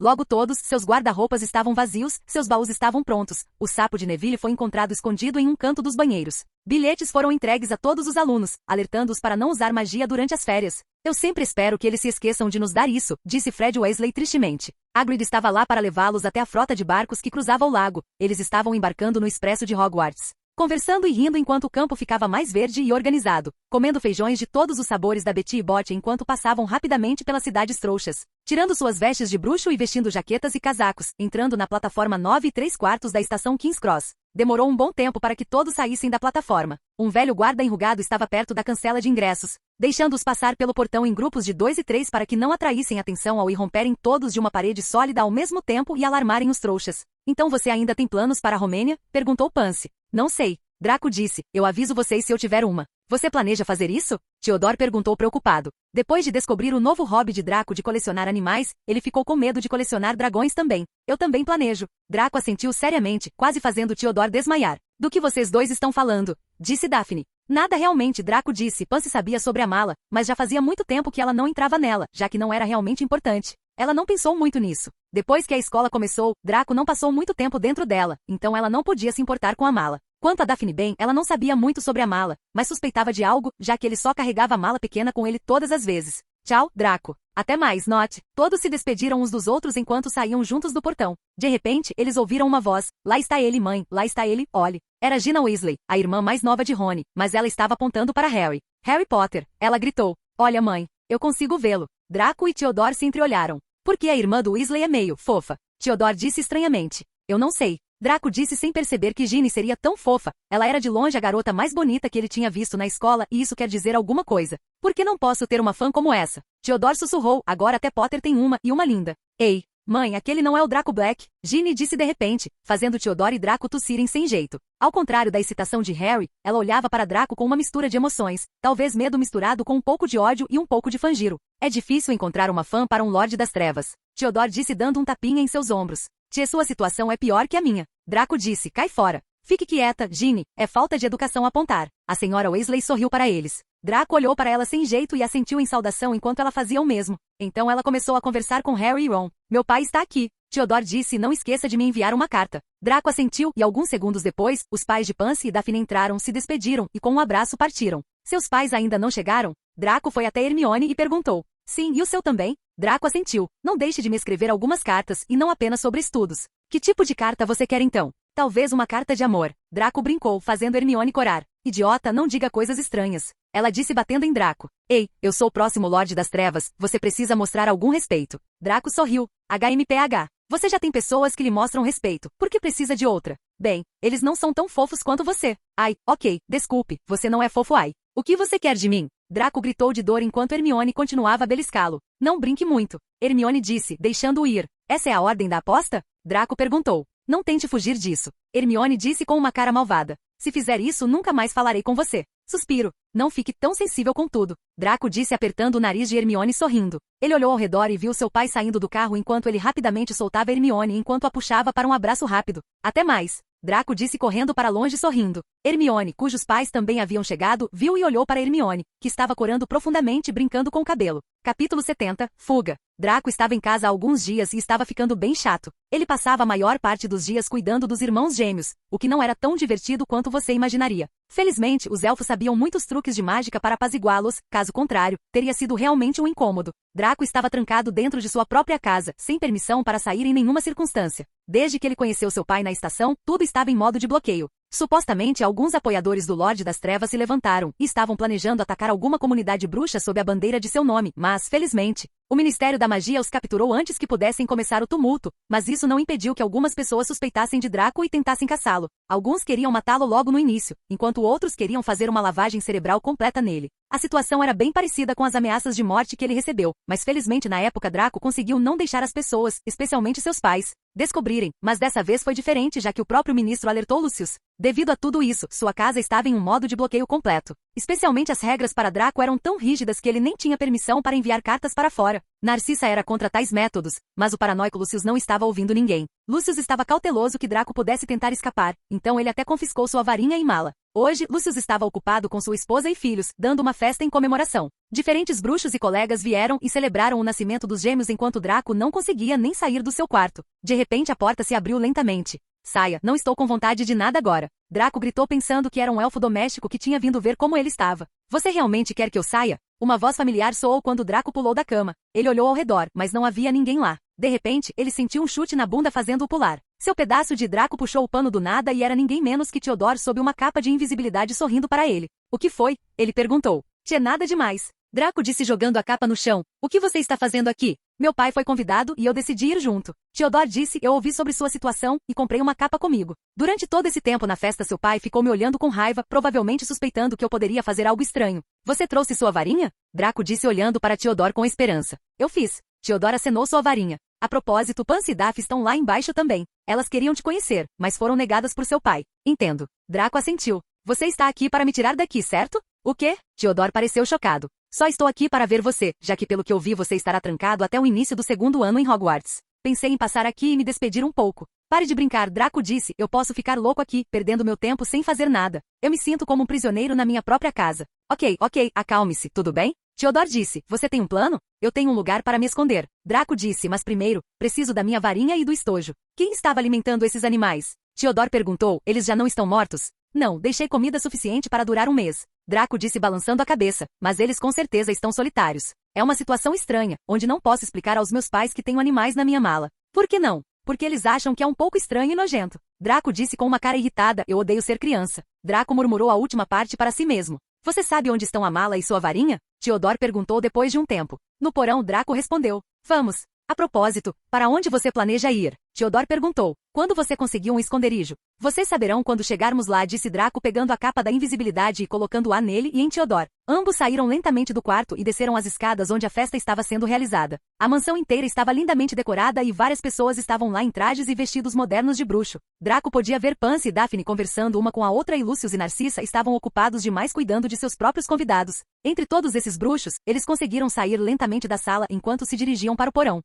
Logo todos, seus guarda-roupas estavam vazios, seus baús estavam prontos. O sapo de Neville foi encontrado escondido em um canto dos banheiros. Bilhetes foram entregues a todos os alunos, alertando-os para não usar magia durante as férias. Eu sempre espero que eles se esqueçam de nos dar isso, disse Fred Weasley tristemente. Hagrid estava lá para levá-los até a frota de barcos que cruzava o lago. Eles estavam embarcando no expresso de Hogwarts, conversando e rindo enquanto o campo ficava mais verde e organizado, comendo feijões de todos os sabores da Betty e Bot enquanto passavam rapidamente pelas cidades trouxas, tirando suas vestes de bruxo e vestindo jaquetas e casacos, entrando na plataforma 9 3/4 da estação King's Cross. Demorou um bom tempo para que todos saíssem da plataforma. Um velho guarda enrugado estava perto da cancela de ingressos, deixando-os passar pelo portão em grupos de 2 e 3 para que não atraíssem atenção ao irromperem todos de uma parede sólida ao mesmo tempo e alarmarem os trouxas. Então você ainda tem planos para a Romênia? Perguntou Pansy. Não sei. Draco disse, eu aviso vocês se eu tiver uma. Você planeja fazer isso? Theodore perguntou preocupado. Depois de descobrir o novo hobby de Draco de colecionar animais, ele ficou com medo de colecionar dragões também. Eu também planejo. Draco assentiu seriamente, quase fazendo Theodore desmaiar. Do que vocês dois estão falando? Disse Daphne. Nada realmente, Draco disse. Pansy sabia sobre a mala, mas já fazia muito tempo que ela não entrava nela, já que não era realmente importante. Ela não pensou muito nisso. Depois que a escola começou, Draco não passou muito tempo dentro dela, então ela não podia se importar com a mala. Quanto a Daphne bem, ela não sabia muito sobre a mala, mas suspeitava de algo, já que ele só carregava a mala pequena com ele todas as vezes. Tchau, Draco. Até mais, Not. Todos se despediram uns dos outros enquanto saíam juntos do portão. De repente, eles ouviram uma voz. Lá está ele, mãe. Lá está ele, olhe. Era Gina Weasley, a irmã mais nova de Rony, mas ela estava apontando para Harry. Harry Potter. Ela gritou. Olha, mãe. Eu consigo vê-lo. Draco e Theodore se entreolharam. Por que a irmã do Weasley é meio fofa? Theodore disse estranhamente. Eu não sei. Draco disse sem perceber que Ginny seria tão fofa. Ela era de longe a garota mais bonita que ele tinha visto na escola e isso quer dizer alguma coisa. Por que não posso ter uma fã como essa? Theodore sussurrou, agora até Potter tem uma e uma linda. Ei, mãe, aquele não é o Draco Black, Ginny disse de repente, fazendo Theodore e Draco tossirem sem jeito. Ao contrário da excitação de Harry, ela olhava para Draco com uma mistura de emoções, talvez medo misturado com um pouco de ódio e um pouco de fangiro. É difícil encontrar uma fã para um Lorde das Trevas. Theodore disse dando um tapinha em seus ombros. Tia, sua situação é pior que a minha. Draco disse, cai fora. Fique quieta, Ginny, é falta de educação apontar. A senhora Weasley sorriu para eles. Draco olhou para ela sem jeito e assentiu em saudação enquanto ela fazia o mesmo. Então ela começou a conversar com Harry e Ron. Meu pai está aqui. Theodore disse, não esqueça de me enviar uma carta. Draco assentiu e alguns segundos depois, os pais de Pansy e Daphne entraram, se despediram e com um abraço partiram. Seus pais ainda não chegaram? Draco foi até Hermione e perguntou. Sim, e o seu também? Draco assentiu. Não deixe de me escrever algumas cartas, e não apenas sobre estudos. Que tipo de carta você quer então? Talvez uma carta de amor. Draco brincou, fazendo Hermione corar. Idiota, não diga coisas estranhas. Ela disse batendo em Draco. Ei, eu sou o próximo Lorde das Trevas, você precisa mostrar algum respeito. Draco sorriu. HMPH. Você já tem pessoas que lhe mostram respeito, por que precisa de outra? Bem, eles não são tão fofos quanto você. Ai, ok, desculpe, você não é fofo ai. O que você quer de mim? Draco gritou de dor enquanto Hermione continuava a beliscá-lo. Não brinque muito. Hermione disse, deixando-o ir. Essa é a ordem da aposta? Draco perguntou. Não tente fugir disso. Hermione disse com uma cara malvada. Se fizer isso, nunca mais falarei com você. Suspiro. Não fique tão sensível com tudo. Draco disse apertando o nariz de Hermione sorrindo. Ele olhou ao redor e viu seu pai saindo do carro enquanto ele rapidamente soltava Hermione enquanto a puxava para um abraço rápido. Até mais. Draco disse correndo para longe sorrindo. Hermione, cujos pais também haviam chegado, viu e olhou para Hermione, que estava corando profundamente brincando com o cabelo. Capítulo 70, Fuga. Draco estava em casa há alguns dias e estava ficando bem chato. Ele passava a maior parte dos dias cuidando dos irmãos gêmeos, o que não era tão divertido quanto você imaginaria. Felizmente, os elfos sabiam muitos truques de mágica para apaziguá-los, caso contrário, teria sido realmente um incômodo. Draco estava trancado dentro de sua própria casa, sem permissão para sair em nenhuma circunstância. Desde que ele conheceu seu pai na estação, tudo estava em modo de bloqueio. Supostamente, alguns apoiadores do Lorde das Trevas se levantaram e estavam planejando atacar alguma comunidade bruxa sob a bandeira de seu nome, mas, felizmente, o Ministério da Magia os capturou antes que pudessem começar o tumulto, mas isso não impediu que algumas pessoas suspeitassem de Draco e tentassem caçá-lo. Alguns queriam matá-lo logo no início, enquanto outros queriam fazer uma lavagem cerebral completa nele. A situação era bem parecida com as ameaças de morte que ele recebeu, mas felizmente na época Draco conseguiu não deixar as pessoas, especialmente seus pais, descobrirem, mas dessa vez foi diferente já que o próprio ministro alertou Lucius. Devido a tudo isso, sua casa estava em um modo de bloqueio completo. Especialmente as regras para Draco eram tão rígidas que ele nem tinha permissão para enviar cartas para fora. Narcissa era contra tais métodos, mas o paranoico Lucius não estava ouvindo ninguém. Lucius estava cauteloso que Draco pudesse tentar escapar, então ele até confiscou sua varinha e mala. Hoje, Lucius estava ocupado com sua esposa e filhos, dando uma festa em comemoração. Diferentes bruxos e colegas vieram e celebraram o nascimento dos gêmeos enquanto Draco não conseguia nem sair do seu quarto. De repente a porta se abriu lentamente. Saia, não estou com vontade de nada agora. Draco gritou pensando que era um elfo doméstico que tinha vindo ver como ele estava. Você realmente quer que eu saia? Uma voz familiar soou quando Draco pulou da cama. Ele olhou ao redor, mas não havia ninguém lá. De repente, ele sentiu um chute na bunda fazendo-o pular. Seu pedaço de Draco puxou o pano do nada e era ninguém menos que Theodore sob uma capa de invisibilidade sorrindo para ele. O que foi? Ele perguntou. Tinha nada demais. Draco disse jogando a capa no chão. O que você está fazendo aqui? Meu pai foi convidado e eu decidi ir junto. Theodore disse, eu ouvi sobre sua situação e comprei uma capa comigo. Durante todo esse tempo na festa seu pai ficou me olhando com raiva, provavelmente suspeitando que eu poderia fazer algo estranho. Você trouxe sua varinha? Draco disse olhando para Theodore com esperança. Eu fiz. Theodore acenou sua varinha. A propósito, Pansy e Daphne estão lá embaixo também. Elas queriam te conhecer, mas foram negadas por seu pai. Entendo. Draco assentiu. Você está aqui para me tirar daqui, certo? O quê? Theodore pareceu chocado. Só estou aqui para ver você, já que pelo que eu vi você estará trancado até o início do segundo ano em Hogwarts. Pensei em passar aqui e me despedir um pouco. Pare de brincar, Draco disse, eu posso ficar louco aqui, perdendo meu tempo sem fazer nada. Eu me sinto como um prisioneiro na minha própria casa. Ok, acalme-se, tudo bem? Theodore disse, você tem um plano? Eu tenho um lugar para me esconder. Draco disse, mas primeiro, preciso da minha varinha e do estojo. Quem estava alimentando esses animais? Theodore perguntou, eles já não estão mortos? Não, deixei comida suficiente para durar um mês. Draco disse balançando a cabeça, mas eles com certeza estão solitários. É uma situação estranha, onde não posso explicar aos meus pais que tenho animais na minha mala. Por que não? Porque eles acham que é um pouco estranho e nojento. Draco disse com uma cara irritada, eu odeio ser criança. Draco murmurou a última parte para si mesmo. Você sabe onde estão a mala e sua varinha? Theodore perguntou depois de um tempo. No porão, Draco respondeu. Vamos. A propósito, para onde você planeja ir? Theodore perguntou. Quando você conseguiu um esconderijo? Vocês saberão quando chegarmos lá, disse Draco pegando a capa da invisibilidade e colocando-a nele e em Theodore. Ambos saíram lentamente do quarto e desceram as escadas onde a festa estava sendo realizada. A mansão inteira estava lindamente decorada e várias pessoas estavam lá em trajes e vestidos modernos de bruxo. Draco podia ver Pansy e Daphne conversando uma com a outra e Lucius e Narcissa estavam ocupados demais cuidando de seus próprios convidados. Entre todos esses bruxos, eles conseguiram sair lentamente da sala enquanto se dirigiam para o porão.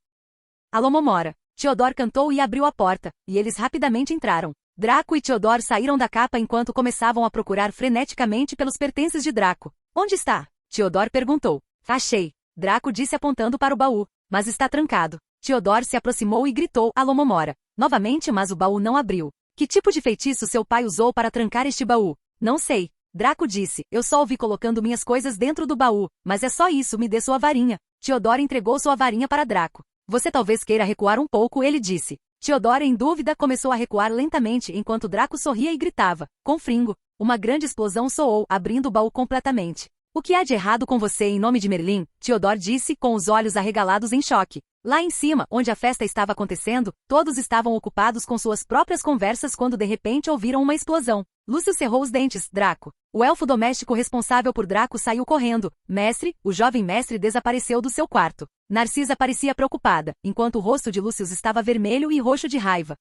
Alô Momora. Theodore cantou e abriu a porta, e eles rapidamente entraram. Draco e Theodore saíram da capa enquanto começavam a procurar freneticamente pelos pertences de Draco. Onde está? Theodore perguntou. Achei. Draco disse apontando para o baú. Mas está trancado. Theodore se aproximou e gritou, alô Momora. Novamente, mas o baú não abriu. Que tipo de feitiço seu pai usou para trancar este baú? Não sei. Draco disse, eu só ouvi colocando minhas coisas dentro do baú, mas é só isso, me dê sua varinha. Theodore entregou sua varinha para Draco. Você talvez queira recuar um pouco, ele disse. Theodore, em dúvida, começou a recuar lentamente enquanto Draco sorria e gritava. Com fringo. Uma grande explosão soou, abrindo o baú completamente. O que há de errado com você em nome de Merlin? Theodore disse, com os olhos arregalados em choque. Lá em cima, onde a festa estava acontecendo, todos estavam ocupados com suas próprias conversas quando de repente ouviram uma explosão. Lucius cerrou os dentes, Draco. O elfo doméstico responsável por Draco saiu correndo. Mestre, o jovem mestre desapareceu do seu quarto. Narcissa parecia preocupada, enquanto o rosto de Lucius estava vermelho e roxo de raiva.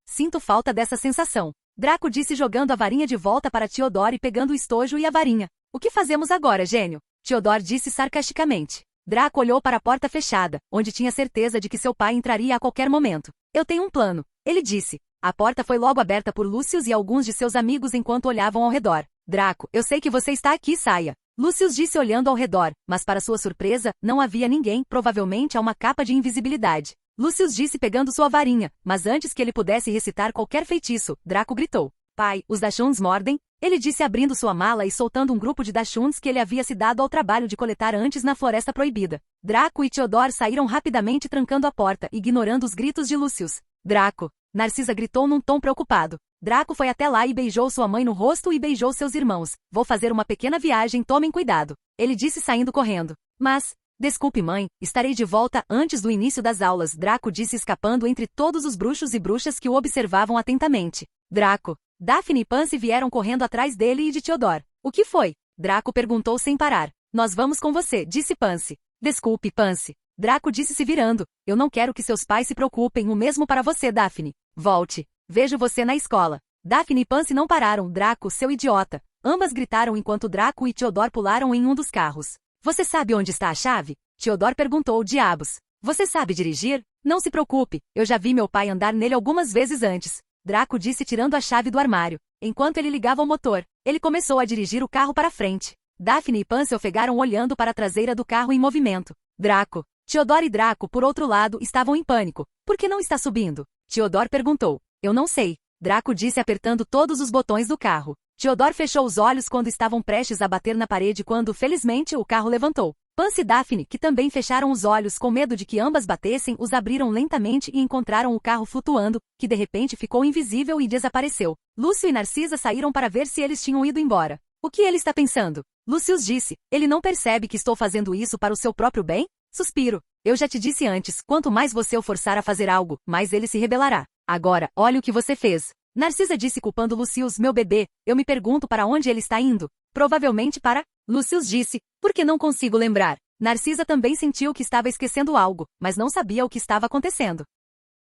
Sinto falta dessa sensação. Draco disse jogando a varinha de volta para Theodore e pegando o estojo e a varinha. O que fazemos agora, gênio? Theodore disse sarcasticamente. Draco olhou para a porta fechada, onde tinha certeza de que seu pai entraria a qualquer momento. Eu tenho um plano, ele disse. A porta foi logo aberta por Lucius e alguns de seus amigos enquanto olhavam ao redor. Draco, eu sei que você está aqui, saia. Lucius disse olhando ao redor, mas para sua surpresa, não havia ninguém, provavelmente a uma capa de invisibilidade. Lucius disse pegando sua varinha, mas antes que ele pudesse recitar qualquer feitiço, Draco gritou. Pai, os Dashuns mordem? Ele disse abrindo sua mala e soltando um grupo de Dashuns que ele havia se dado ao trabalho de coletar antes na Floresta Proibida. Draco e Theodore saíram rapidamente trancando a porta, ignorando os gritos de Lucius. Draco! Narcisa gritou num tom preocupado. Draco foi até lá e beijou sua mãe no rosto e beijou seus irmãos. Vou fazer uma pequena viagem, tomem cuidado. Ele disse saindo correndo. Mas, desculpe mãe, estarei de volta antes do início das aulas, Draco disse escapando entre todos os bruxos e bruxas que o observavam atentamente. Draco! Daphne e Pansy vieram correndo atrás dele e de Theodore. O que foi? Draco perguntou sem parar. Nós vamos com você, disse Pansy. Desculpe, Pansy. Draco disse se virando. Eu não quero que seus pais se preocupem, o mesmo para você, Daphne. Volte. Vejo você na escola. Daphne e Pansy não pararam. Draco, seu idiota. Ambas gritaram enquanto Draco e Theodore pularam em um dos carros. Você sabe onde está a chave? Theodore perguntou, diabos. Você sabe dirigir? Não se preocupe, eu já vi meu pai andar nele algumas vezes antes. Draco disse tirando a chave do armário. Enquanto ele ligava o motor, ele começou a dirigir o carro para frente. Daphne e Pansy ofegaram olhando para a traseira do carro em movimento. Draco. Theodore e Draco, por outro lado, estavam em pânico. Por que não está subindo? Theodore perguntou. Eu não sei. Draco disse apertando todos os botões do carro. Theodore fechou os olhos quando estavam prestes a bater na parede quando, felizmente, o carro levantou. Pansy e Daphne, que também fecharam os olhos com medo de que ambas batessem, os abriram lentamente e encontraram o carro flutuando, que de repente ficou invisível e desapareceu. Lúcio e Narcisa saíram para ver se eles tinham ido embora. O que ele está pensando? Lucius disse. Ele não percebe que estou fazendo isso para o seu próprio bem? Suspiro. Eu já te disse antes, quanto mais você o forçar a fazer algo, mais ele se rebelará. Agora, olha o que você fez. Narcisa disse culpando Lucius, meu bebê, eu me pergunto para onde ele está indo. Provavelmente para... Lucius disse, porque não consigo lembrar. Narcisa também sentiu que estava esquecendo algo, mas não sabia o que estava acontecendo.